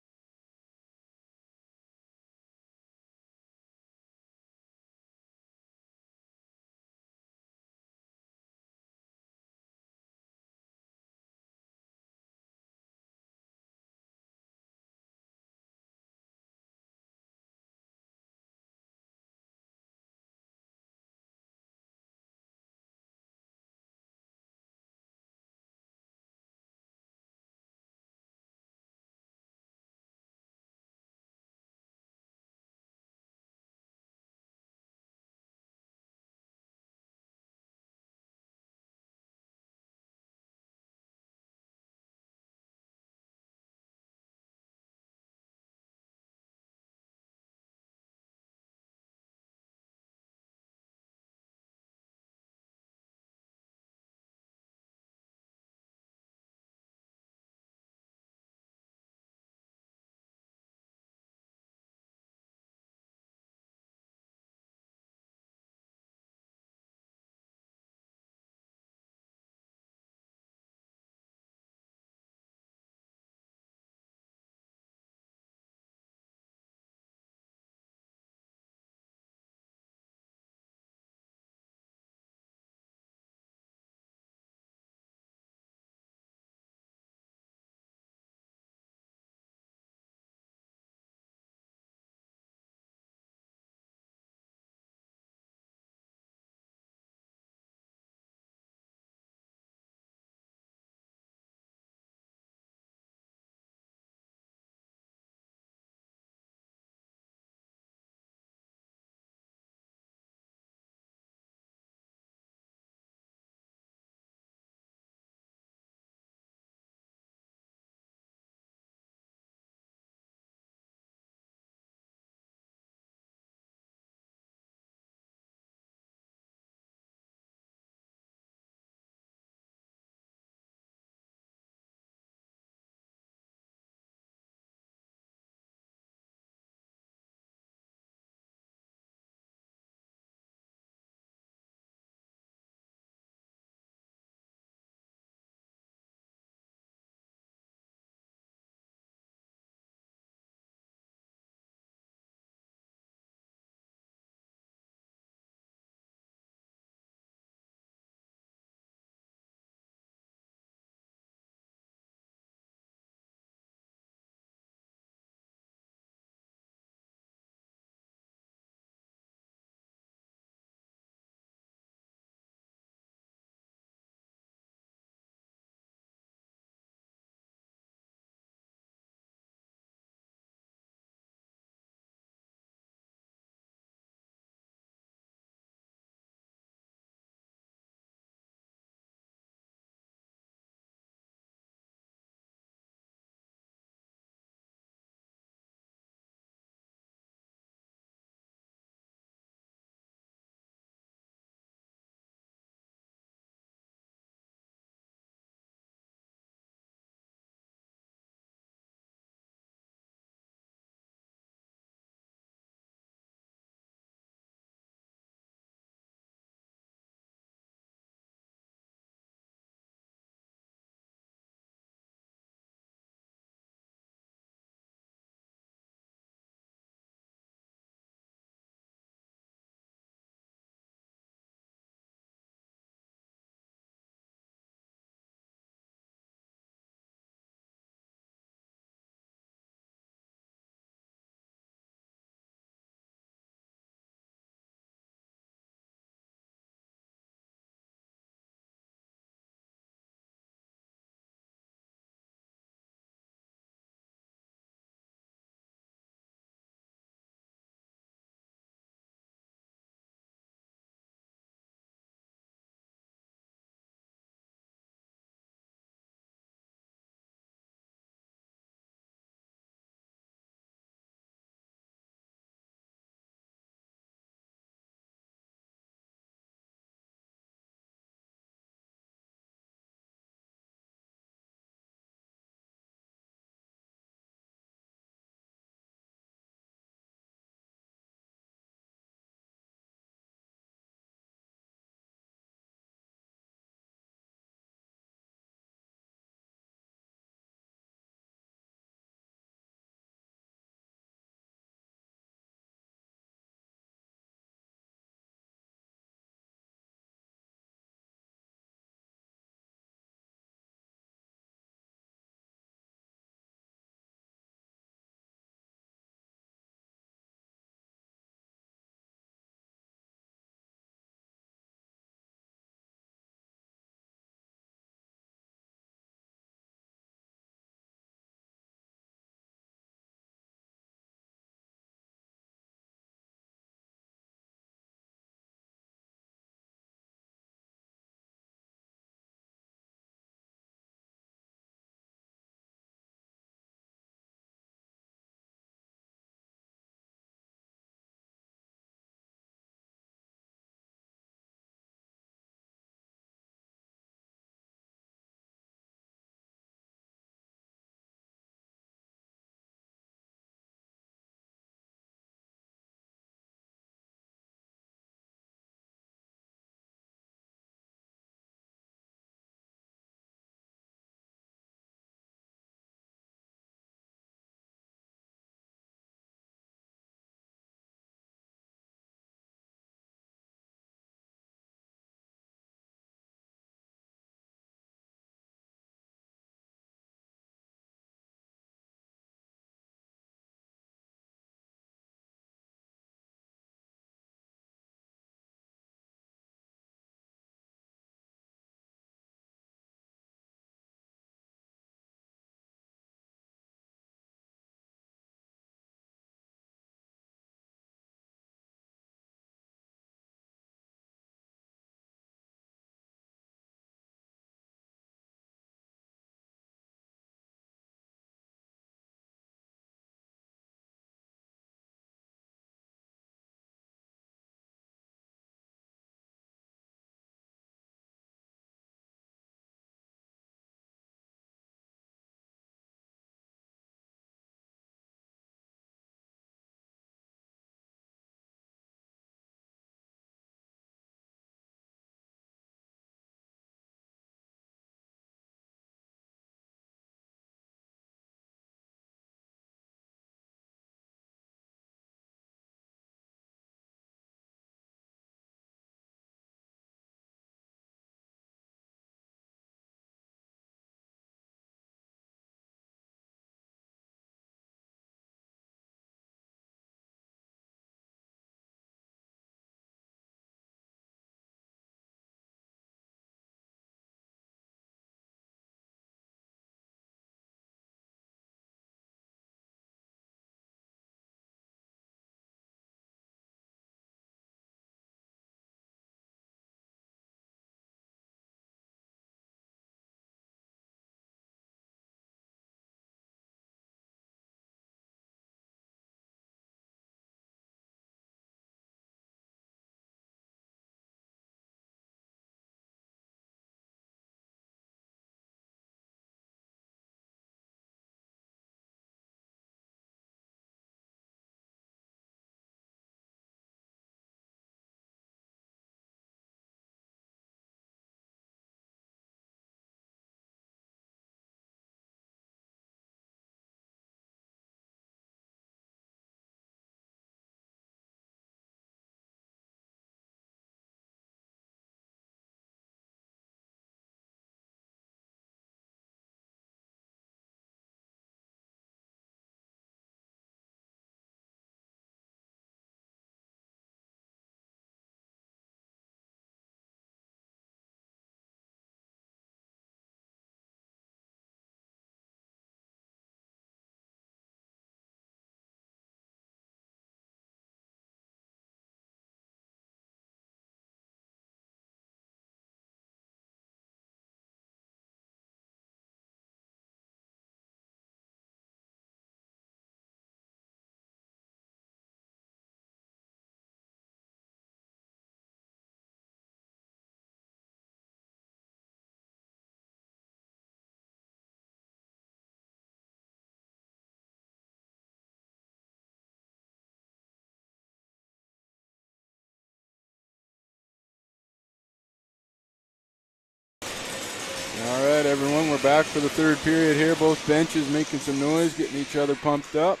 back for the third period here. Both benches making some noise, getting each other pumped up.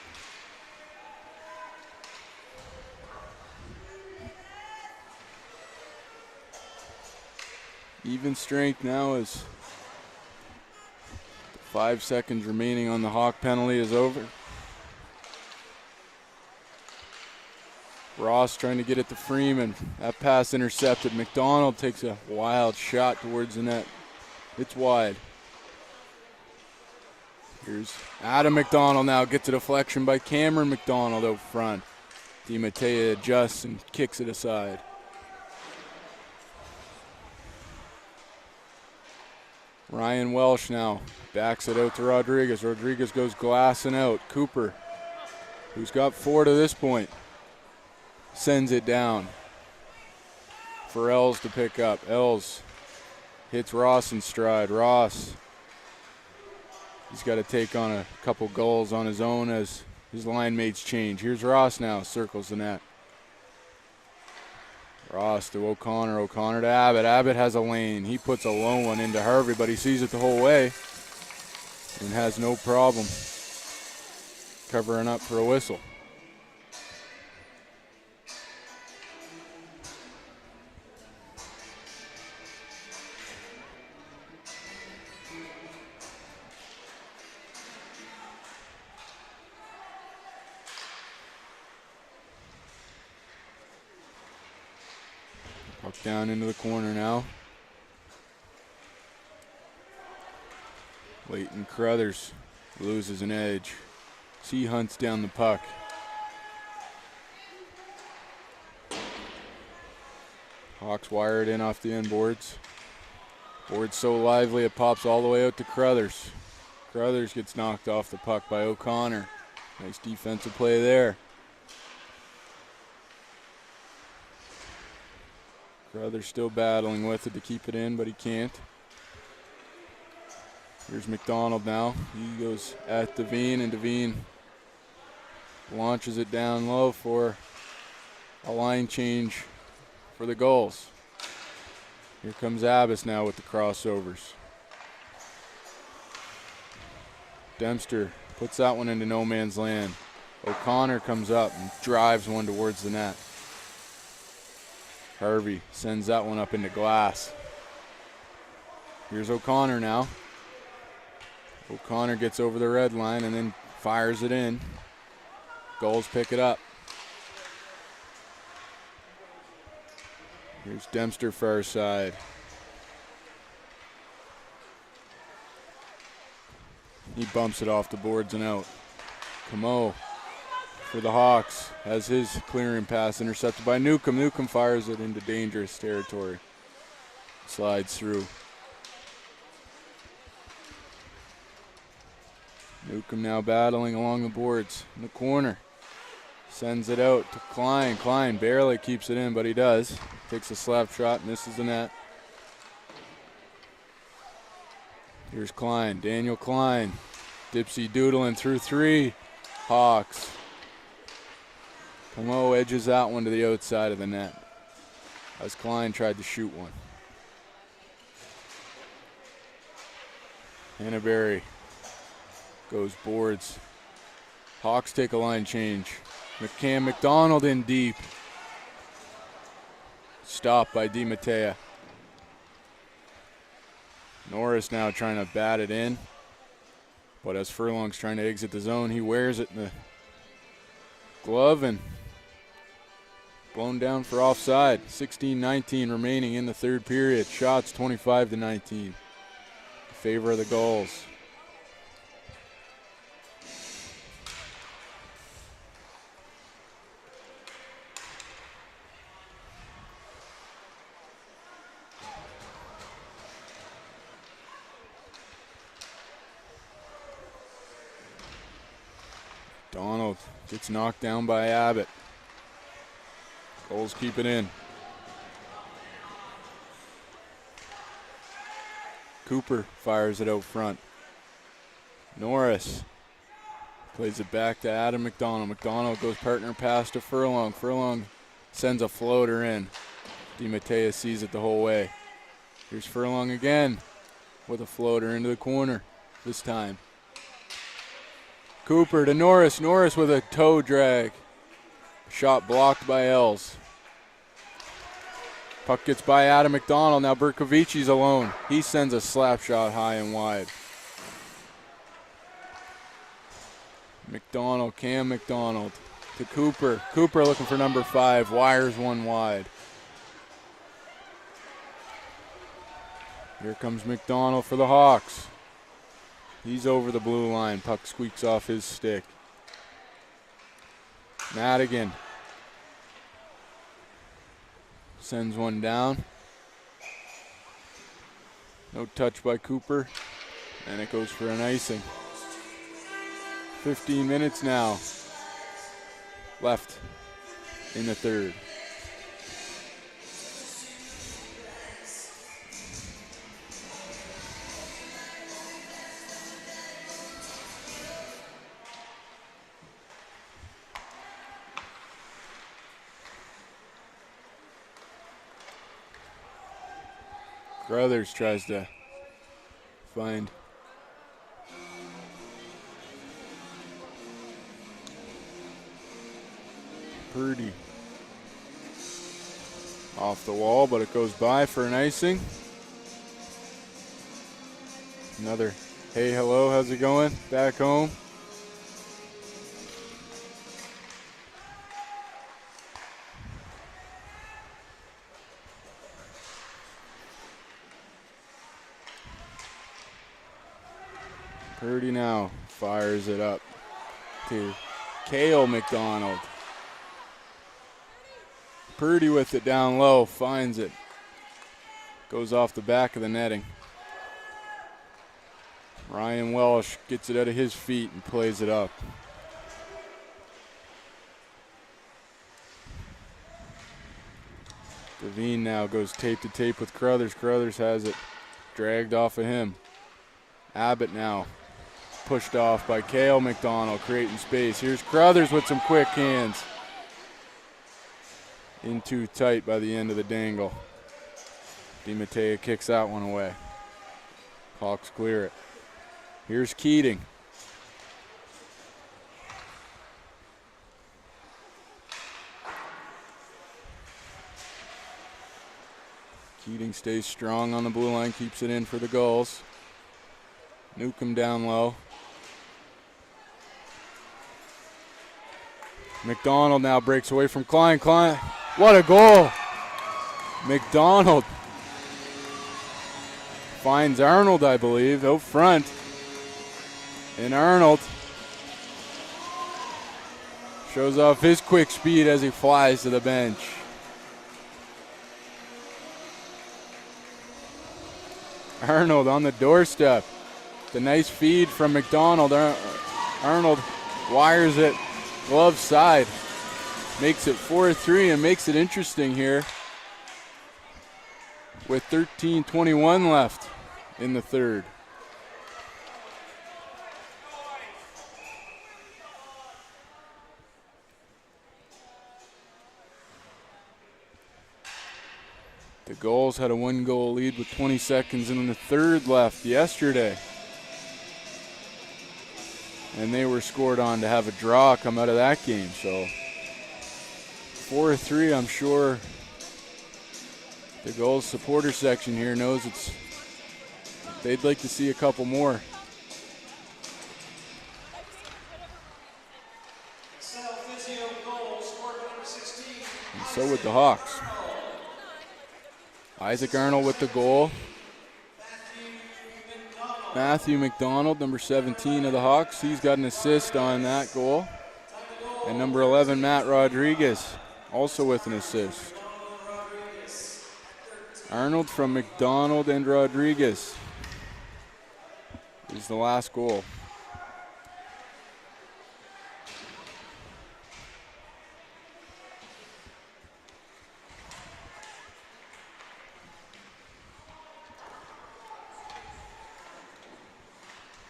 Even strength now as 5 seconds remaining on the Hawk penalty is over. Ross trying to get it to Freeman. That pass intercepted. McDonald takes a wild shot towards the net. It's wide. Here's Adam McDonald now. Gets a deflection by Cameron McDonald out front. DiMatteo adjusts and kicks it aside. Ryan Welsh now backs it out to Rodriguez. Rodriguez goes glassing out. Cooper, who's got 4 to this point, sends it down for Els to pick up. Els hits Ross in stride. Ross, he's got to take on a couple goals on his own as his line mates change. Here's Ross now, circles the net. Ross to O'Connor, O'Connor to Abbott. Abbott has a lane. He puts a low one into Harvey, but he sees it the whole way and has no problem covering up for a whistle. Puck down into the corner now. Leighton Crothers loses an edge. C hunts down the puck. Hawks wire it in off the end boards. Board's so lively it pops all the way out to Crothers. Crothers gets knocked off the puck by O'Connor. Nice defensive play there. Crothers still battling with it to keep it in, but he can't. Here's McDonald now. He goes at Devine, and Devine launches it down low for a line change for the Gulls. Here comes Abbas now with the crossovers. Dempster puts that one into no man's land. O'Connor comes up and drives one towards the net. Harvey sends that one up into glass. Here's O'Connor now. O'Connor gets over the red line and then fires it in. Gulls pick it up. Here's Dempster far side. He bumps it off the boards and out. Camo for the Hawks has his clearing pass intercepted by Newcomb. Newcomb fires it into dangerous territory. Slides through. Newcomb now battling along the boards in the corner. Sends it out to Klein. Klein barely keeps it in, but he does. Takes a slap shot, misses the net. Here's Klein, Daniel Klein. Dipsy doodling through 3. Hawks. Camo edges that one to the outside of the net as Klein tried to shoot one. Hannaberry goes boards. Hawks take a line change. McCann McDonald in deep. Stopped by DiMatteo. Norris now trying to bat it in. But as Furlong's trying to exit the zone, he wears it in the glove and blown down for offside. 16-19 remaining in the third period. Shots 25-19 in favor of the Gulls. Donald gets knocked down by Abbott. Gulls keep it in. Cooper fires it out front. Norris plays it back to Adam McDonald. McDonald goes partner pass to Furlong. Furlong sends a floater in. DiMatteo sees it the whole way. Here's Furlong again. with a floater into the corner this time. Cooper to Norris. Norris with a toe drag. Shot blocked by Els. Puck gets by Adam McDonald. Now Berkovici's alone. He sends a slap shot high and wide. McDonald, Cam McDonald to Cooper. Cooper looking for number 5. Wires one wide. Here comes McDonald for the Hawks. He's over the blue line. Puck squeaks off his stick. Madigan sends one down. No touch by Cooper. And it goes for an icing. 15 minutes now left in the third. Crothers tries to find Purdy. Off the wall, but it goes by for an icing. Another hey, hello, how's it going back home? Purdy now fires it up to Cale McDonald. Purdy with it down low, finds it. Goes off the back of the netting. Ryan Welsh gets it out of his feet and plays it up. Devine now goes tape to tape with Crothers. Crothers has it dragged off of him. Abbott now pushed off by Cale McDonald, creating space. Here's Crothers with some quick hands. In too tight by the end of the dangle. DiMatteo kicks that one away. Hawks clear it. Here's Keating. Keating stays strong on the blue line, keeps it in for the Gulls. Newcomb down low. McDonald now breaks away from Klein. Klein, what a goal! McDonald finds Arnold, I believe, out front. And Arnold shows off his quick speed as he flies to the bench. Arnold on the doorstep. The nice feed from McDonald. Arnold wires it glove side. Makes it 4-3 and makes it interesting here with 13:21 left in the third. The Gulls had a 1-goal lead with 20 seconds in the third left yesterday. And they were scored on to have a draw come out of that game. So 4-3, I'm sure the Gulls supporter section here knows they'd like to see a couple more. And so would the Hawks. Isaac Arnold with the goal. Matthew McDonald, number 17 of the Hawks, he's got an assist on that goal. And number 11, Matt Rodriguez, also with an assist. Arnold from McDonald and Rodriguez is the last goal.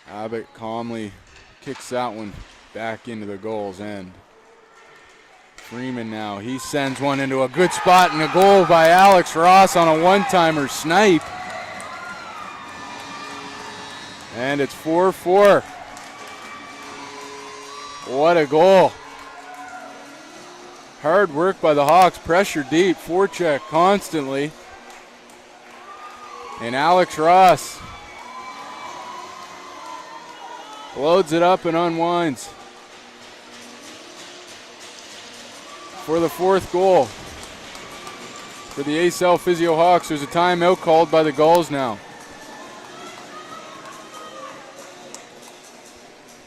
Abbott calmly kicks that one back into the goal's end. Freeman now, he sends one into a good spot and a goal by Alex Ross on a one-timer snipe. And it's 4-4. What a goal. Hard work by the Hawks, pressure deep, forecheck constantly. And Alex Ross loads it up and unwinds for the fourth goal. For the Accel Physio Hawks, there's a timeout called by the Gulls now.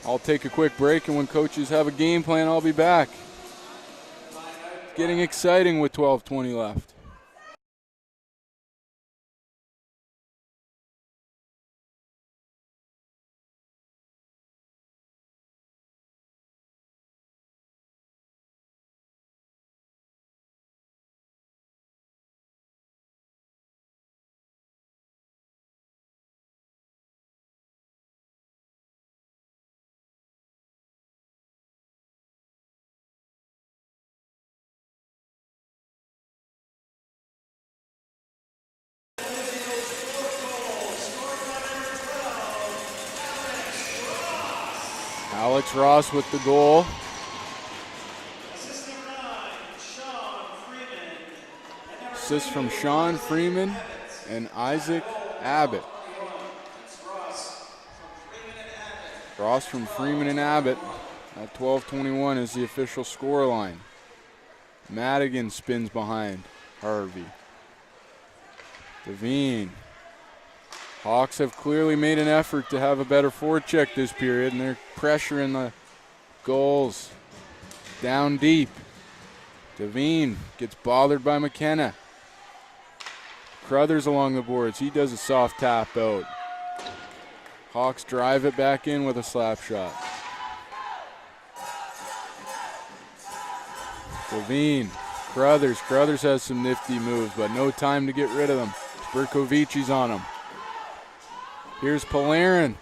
I'll take a quick break, and when coaches have a game plan, I'll be back. It's getting exciting with 12:20 left. Alex Ross with the goal. Assist from Sean Freeman and Isaac Abbott. Ross from Freeman and Abbott at 12:21 is the official score line. Madigan spins behind Harvey. Devine. Hawks have clearly made an effort to have a better forecheck this period, and they're pressuring the Gulls down deep. Devine gets bothered by McKenna. Crothers along the boards. He does a soft tap out. Hawks drive it back in with a slap shot. Devine. Crothers. Crothers has some nifty moves, but no time to get rid of them. Berkovici's on him. Here's Polarin.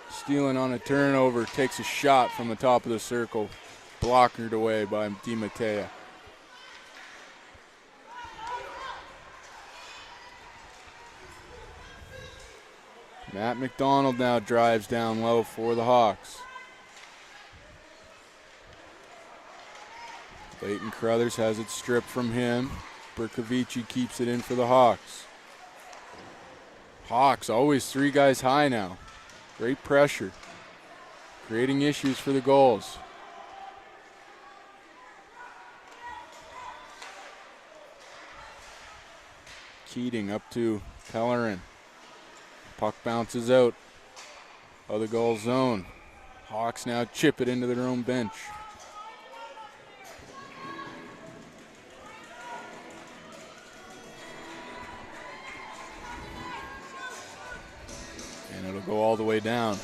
Stealing on a turnover. Takes a shot from the top of the circle. Blockered away by Di Matteo. Matt McDonald now drives down low for the Hawks. Leighton Crothers has it stripped from him. Berkovici keeps it in for the Hawks. Hawks always three guys high now. Great pressure. Creating issues for the Gulls. Keating up to Pellerin. Puck bounces out of the Gulls zone. Hawks now chip it into their own bench. And it'll go all the way down.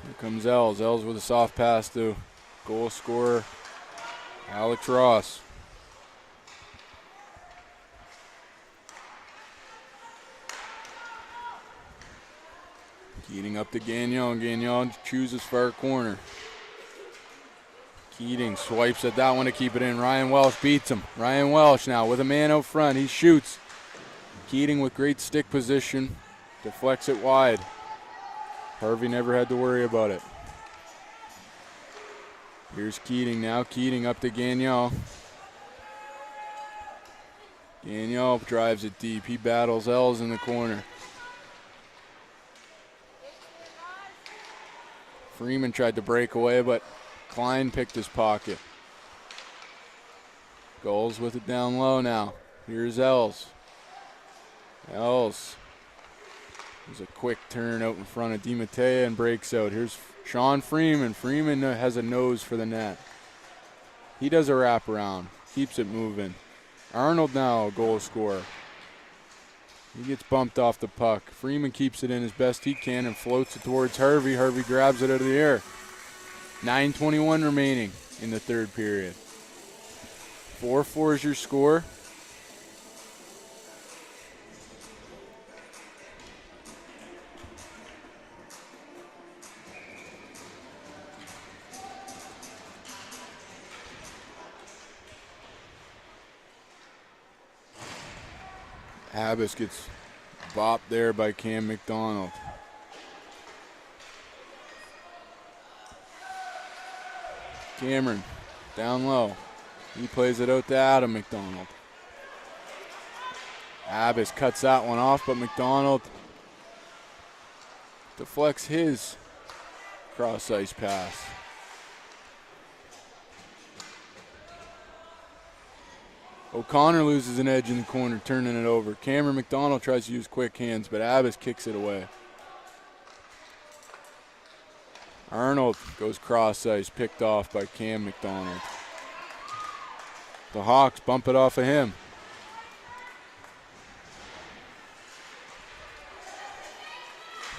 Here comes Els. Els with a soft pass to goal scorer Alex Ross. Keating up to Gagnon. Gagnon chooses far corner. Keating swipes at that one to keep it in. Ryan Welsh beats him. Ryan Welsh now with a man out front. He shoots. Keating with great stick position. Deflects it wide. Harvey never had to worry about it. Here's Keating now. Keating up to Gagnon. Gagnon drives it deep. He battles Els in the corner. Freeman tried to break away, but Klein picked his pocket. Gulls with it down low now. Here's Els. Els. There's a quick turn out in front of Di Matteo and breaks out. Here's Sean Freeman. Freeman has a nose for the net. He does a wraparound. Keeps it moving. Arnold now, goal scorer. He gets bumped off the puck. Freeman keeps it in as best he can and floats it towards Harvey. Harvey grabs it out of the air. 9:21 remaining in the third period. 4-4 is your score. Abbas gets bopped there by Cam McDonald. Cameron down low. He plays it out to Adam McDonald. Abbas cuts that one off, but McDonald deflects his cross ice pass. O'Connor loses an edge in the corner, turning it over. Cameron McDonald tries to use quick hands, but Abbas kicks it away. Arnold goes cross ice, picked off by Cam McDonald. The Hawks bump it off of him.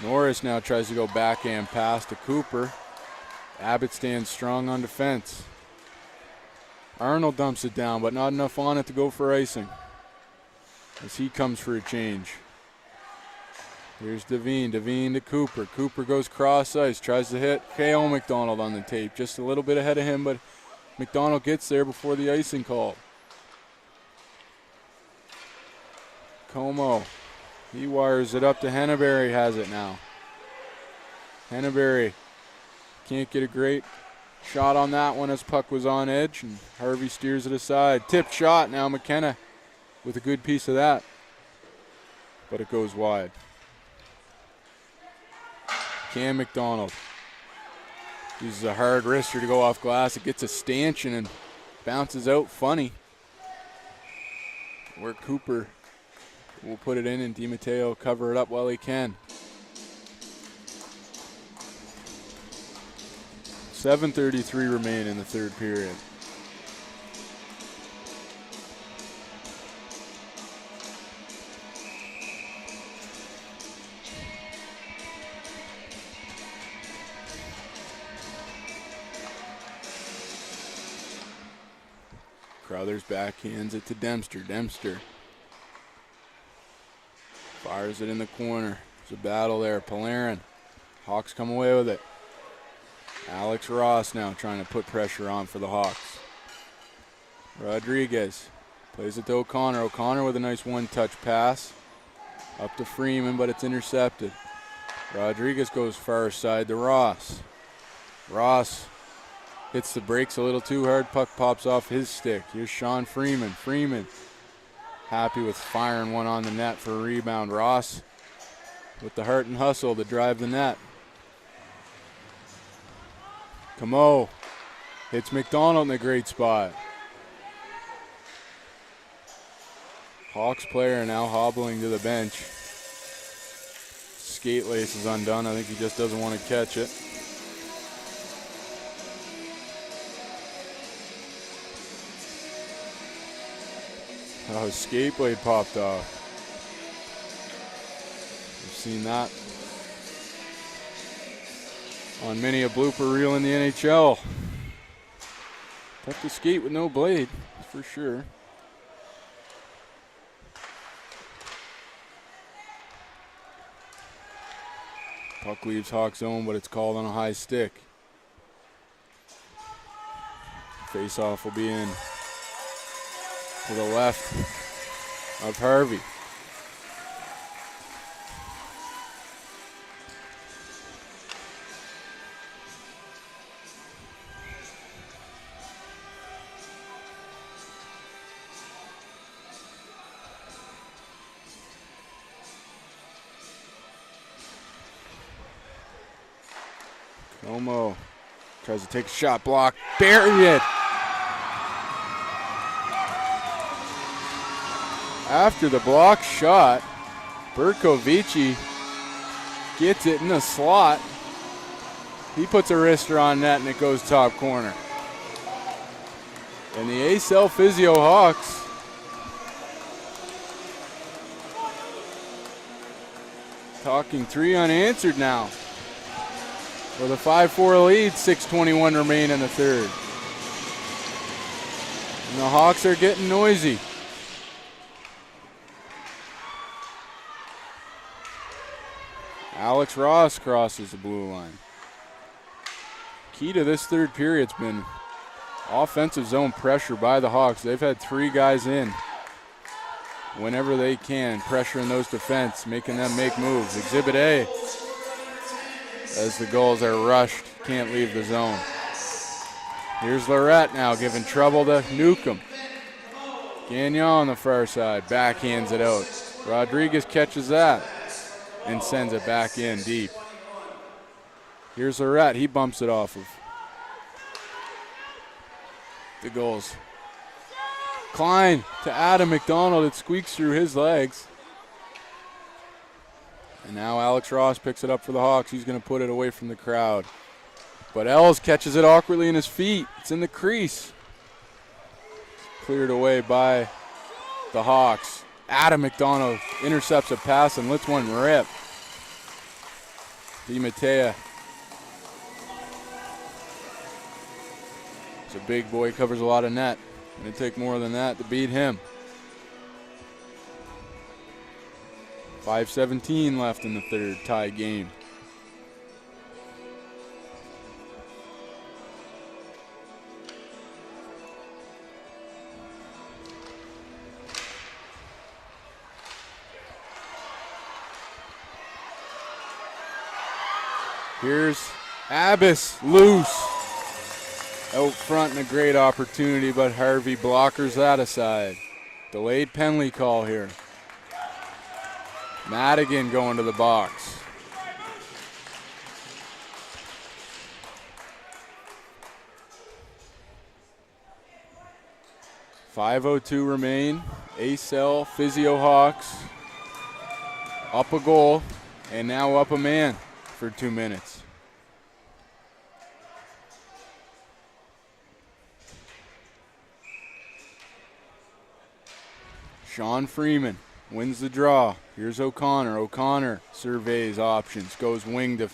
Norris now tries to go backhand pass to Cooper. Abbott stands strong on defense. Arnold dumps it down, but not enough on it to go for icing as he comes for a change. Here's Devine. Devine to Cooper. Cooper goes cross ice, tries to hit K.O. McDonald on the tape. Just a little bit ahead of him, but McDonald gets there before the icing call. Como. He wires it up to Henneberry, has it now. Henneberry can't get a great shot on that one as puck was on edge, and Harvey steers it aside. Tipped shot now, McKenna with a good piece of that, but it goes wide. Cam McDonald uses a hard wrister to go off glass. It gets a stanchion and bounces out funny, where Cooper will put it in and DiMatteo cover it up while he can. 7:33 remain in the third period. Crothers backhands it to Dempster. Dempster fires it in the corner. There's a battle there. Polarin. Hawks come away with it. Alex Ross now trying to put pressure on for the Hawks. Rodriguez plays it to O'Connor. O'Connor with a nice one-touch pass. Up to Freeman, but it's intercepted. Rodriguez goes far side to Ross. Ross hits the brakes a little too hard. Puck pops off his stick. Here's Sean Freeman. Freeman happy with firing one on the net for a rebound. Ross with the heart and hustle to drive the net. Camo hits McDonald in a great spot. Hawks player now hobbling to the bench. Skate lace is undone. I think he just doesn't want to catch it. Oh, his skate blade popped off. We've seen that on many a blooper reel in the NHL. Tough to skate with no blade, for sure. Puck leaves Hawk zone, but it's called on a high stick. Face-off will be in to the left of Harvey. Como tries to take a shot, block, bury it. After the block shot, Berkovici gets it in the slot. He puts a wrister on net and it goes top corner. And the Accel Physio Hawks talking 3 unanswered now. With a 5-4 lead, 6:21 remain in the third. And the Hawks are getting noisy. Alex Ross crosses the blue line. Key to this third period's been offensive zone pressure by the Hawks. They've had 3 guys in whenever they can, pressuring those defense, making them make moves. Exhibit A, as the Gulls are rushed, can't leave the zone. Here's Lorette now giving trouble to Newcomb. Gagnon on the far side, backhands it out. Rodriguez catches that and sends it back in deep. Here's Lorette, he bumps it off of the Gulls. Klein to Adam McDonald, it squeaks through his legs. And now Alex Ross picks it up for the Hawks. He's going to put it away from the crowd. But Els catches it awkwardly in his feet. It's in the crease. Cleared away by the Hawks. Adam McDonald intercepts a pass and lets one rip. DiMattea. He's a big boy, covers a lot of net. Going to take more than that to beat him. 5:17 left in the third, tie game. Here's Abbas, loose. Out front and a great opportunity, but Harvey blockers that aside. Delayed penalty call here. Madigan going to the box. .502 remain. Accel, Physio Hawks. Up a goal, and now up a man for 2 minutes. Sean Freeman wins the draw. Here's O'Connor. O'Connor surveys options. Goes wing to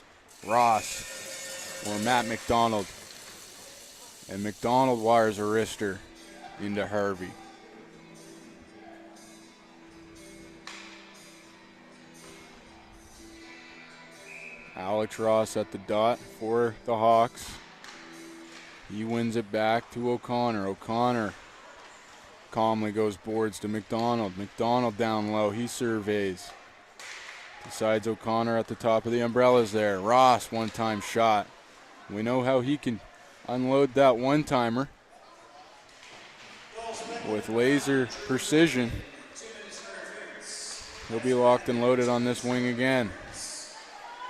Ross or Matt McDonald. And McDonald wires a wrister into Harvey. Alex Ross at the dot for the Hawks. He wins it back to O'Connor. O'Connor calmly goes boards to McDonald. McDonald down low, he surveys. Decides O'Connor at the top of the umbrellas there. Ross, one-time shot. We know how he can unload that one-timer with laser precision. He'll be locked and loaded on this wing again.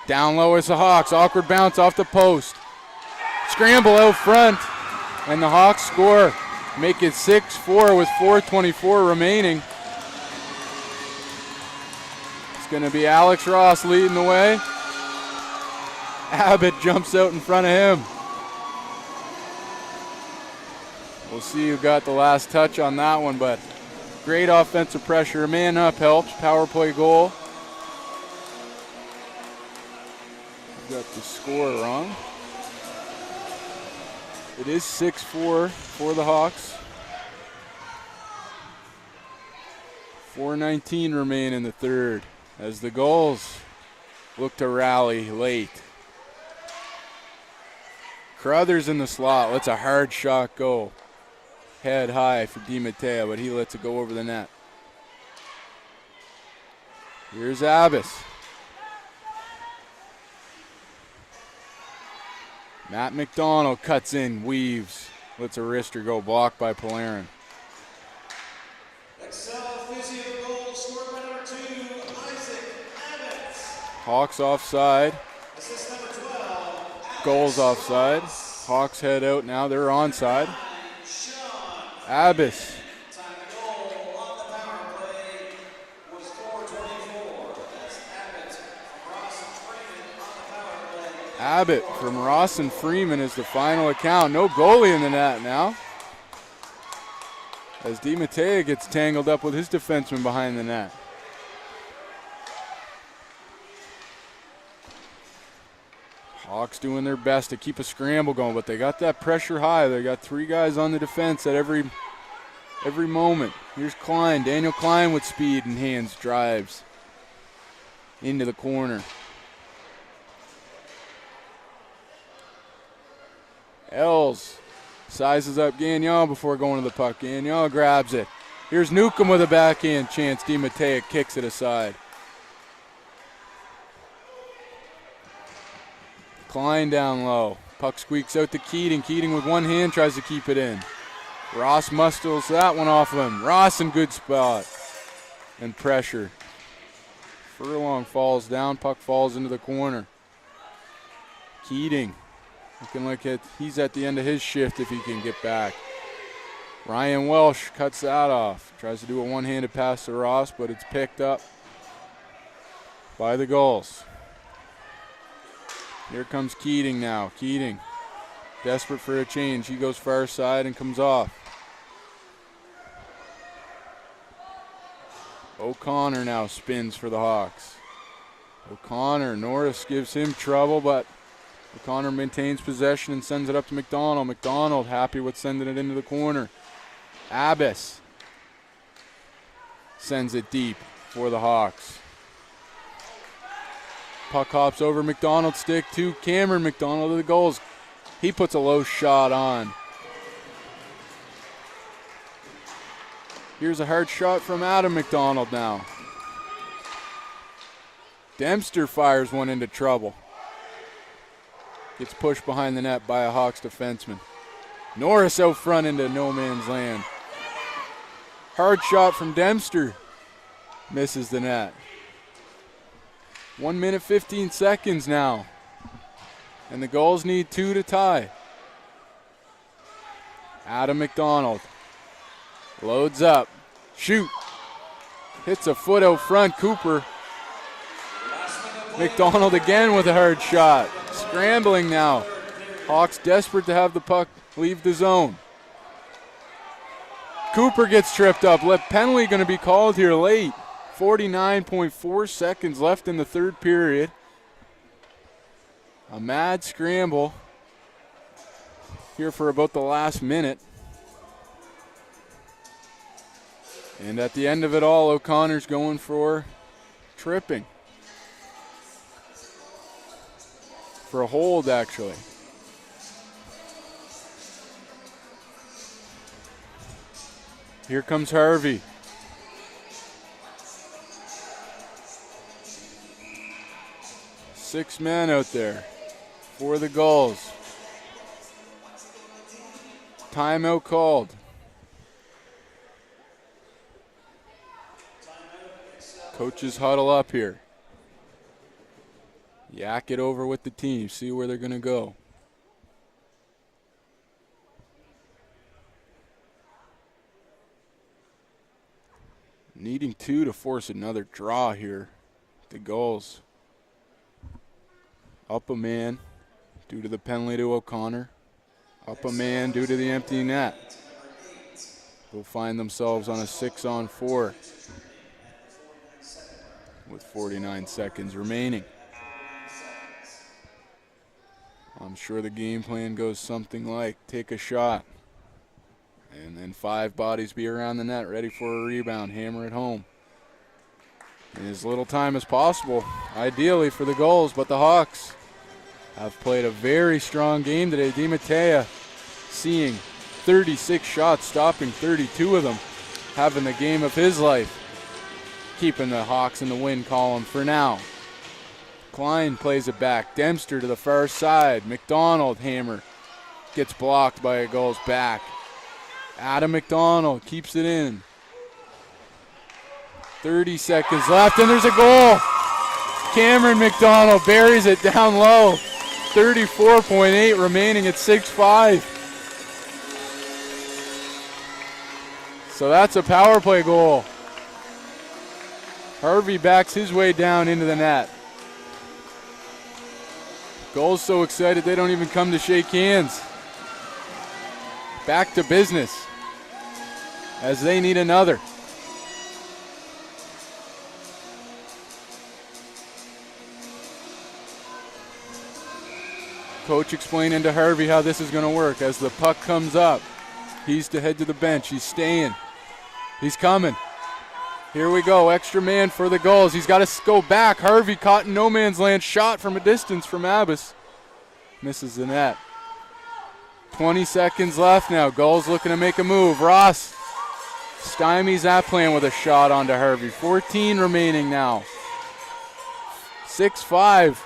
Down low is the Hawks. Awkward bounce off the post. Scramble out front, and the Hawks score. Make it 6-4 with 4:24 remaining. It's going to be Alex Ross leading the way. Abbott jumps out in front of him. We'll see who got the last touch on that one, but great offensive pressure. A man up helps. Power play goal. Got the score wrong. It is 6-4 for the Hawks. 4:19 remain in the third as the Gulls look to rally late. Crothers in the slot, lets a hard shot go. Head high for DiMattea, but he lets it go over the net. Here's Abbas. Matt McDonald cuts in, weaves, lets a wrister go, blocked by Polarin. Accel Physio goal scored by number 2, Isaac Abbott. Hawks offside. Assist number 12, Gulls offside. Hawks head out now, they're onside. Sean. Abbas. Time to goal on the power play was 4:24. That's Abbott from Ross and Freeman on the power play. Abbott from Ross and Freeman is the final account. No goalie in the net now, as DiMattea gets tangled up with his defenseman behind the net. Hawks doing their best to keep a scramble going, but they got that pressure high. They got 3 guys on the defense at every moment. Here's Klein. Daniel Klein with speed and hands drives into the corner. Els sizes up Gagnon before going to the puck. Gagnon grabs it. Here's Newcomb with a backhand chance. DiMatteo kicks it aside. Klein down low. Puck squeaks out to Keating. Keating with one hand tries to keep it in. Ross mustles that one off of him. Ross in good spot. And pressure. Furlong falls down. Puck falls into the corner. Keating looking like he's at the end of his shift if he can get back. Ryan Welsh cuts that off. Tries to do a one-handed pass to Ross, but it's picked up by the Gulls. Here comes Keating now. Keating, desperate for a change. He goes far side and comes off. O'Connor now spins for the Hawks. O'Connor, Norris gives him trouble, but O'Connor maintains possession and sends it up to McDonald. McDonald happy with sending it into the corner. Abbas sends it deep for the Hawks. Puck hops over McDonald's stick to Cameron McDonald of the Gulls. He puts a low shot on. Here's a hard shot from Adam McDonald now. Dempster fires one into trouble. Gets pushed behind the net by a Hawks defenseman. Norris out front into no man's land. Hard shot from Dempster. Misses the net. 1 minute, 15 seconds now. And the Gulls need 2 to tie. Adam McDonald. Loads up. Shoot. Hits a foot out front. Cooper. McDonald again with a hard shot. Scrambling now. Hawks desperate to have the puck leave the zone. Cooper gets tripped up. Penalty going to be called here late. 49.4 seconds left in the third period. A mad scramble here for about the last minute. And at the end of it all, O'Connor's going for tripping. For a hold, actually. Here comes Harvey. Six men out there for the Gulls. Timeout called. Coaches huddle up here. Yak it over with the team, see where they're going to go. Needing 2 to force another draw here. The Gulls. Up a man due to the penalty to O'Connor. Up a man due to the empty net. Will find themselves on a 6-on-4 with 49 seconds remaining. I'm sure the game plan goes something like take a shot and then 5 bodies be around the net ready for a rebound, hammer it home in as little time as possible, ideally for the Gulls, but the Hawks have played a very strong game today. DiMatteo seeing 36 shots, stopping 32 of them, having the game of his life, keeping the Hawks in the win column for now. Klein plays it back. Dempster to the far side. McDonald hammer. Gets blocked by a Gulls back. Adam McDonald keeps it in. 30 seconds left, and there's a goal. Cameron McDonald buries it down low. 34.8 remaining at 6-5. So that's a power play goal. Harvey backs his way down into the net. Gulls so excited they don't even come to shake hands. Back to business as they need another. Coach explaining to Harvey how this is going to work. As the puck comes up, he's to head to the bench. He's staying. He's coming. Here we go. Extra man for the Gulls. He's got to go back. Harvey caught in no man's land. Shot from a distance from Abbas. Misses the net. 20 seconds left now. Gulls looking to make a move. Ross stymies that plan with a shot onto Harvey. 14 remaining now. 6-5.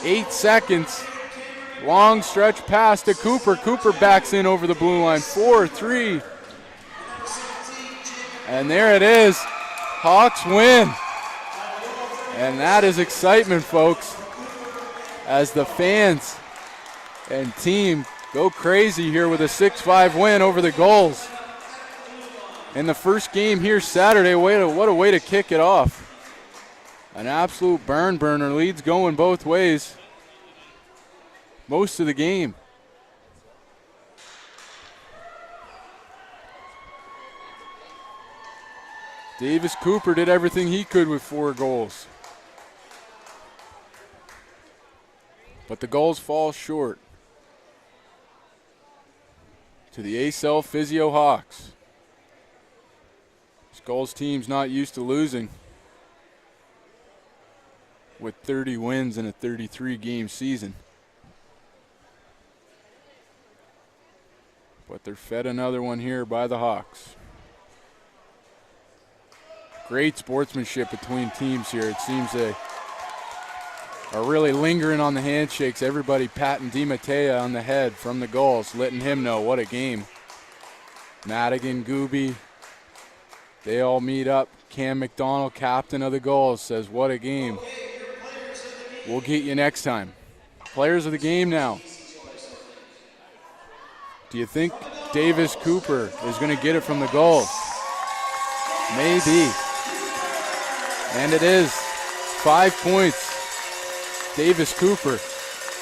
8 seconds. Long stretch pass to Cooper. Cooper backs in over the blue line. 4-3. And there it is. Hawks win. And that is excitement, folks, as the fans and team go crazy here with a 6-5 win over the Gulls. In the first game here Saturday, what a way to kick it off. An absolute barn burner. Leads going both ways most of the game. Davis Cooper did everything he could with 4 goals. But the Gulls fall short to the Accel Physio Hawks. This Gulls team's not used to losing with 30 wins in a 33-game season. But they're fed another one here by the Hawks. Great sportsmanship between teams here. It seems they are really lingering on the handshakes. Everybody patting DiMatteo on the head from the Gulls, letting him know what a game. Madigan, Gooby, they all meet up. Cam McDonald, captain of the Gulls, says, what a game. We'll get you next time. Players of the game now. Do you think Davis Cooper is going to get it from the Gulls? Maybe. And it is. 5 points. Davis Cooper,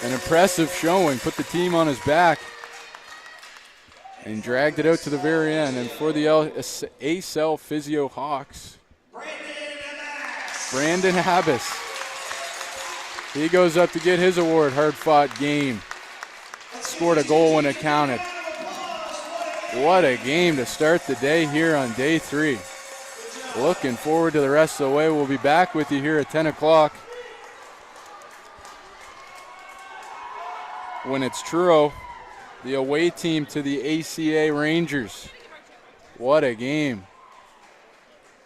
an impressive showing. Put the team on his back and dragged it out to the very end. And for the Accel Physio Hawks, Brandon Abbas. He goes up to get his award. Hard-fought game. Scored a goal when it counted. What a game to start the day here on day 3. Looking forward to the rest of the way. We'll be back with you here at 10 o'clock when it's Truro, the away team to the ACA Rangers. What a game.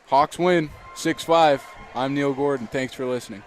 Hawks win 6-5. I'm Neil Gordon. Thanks for listening.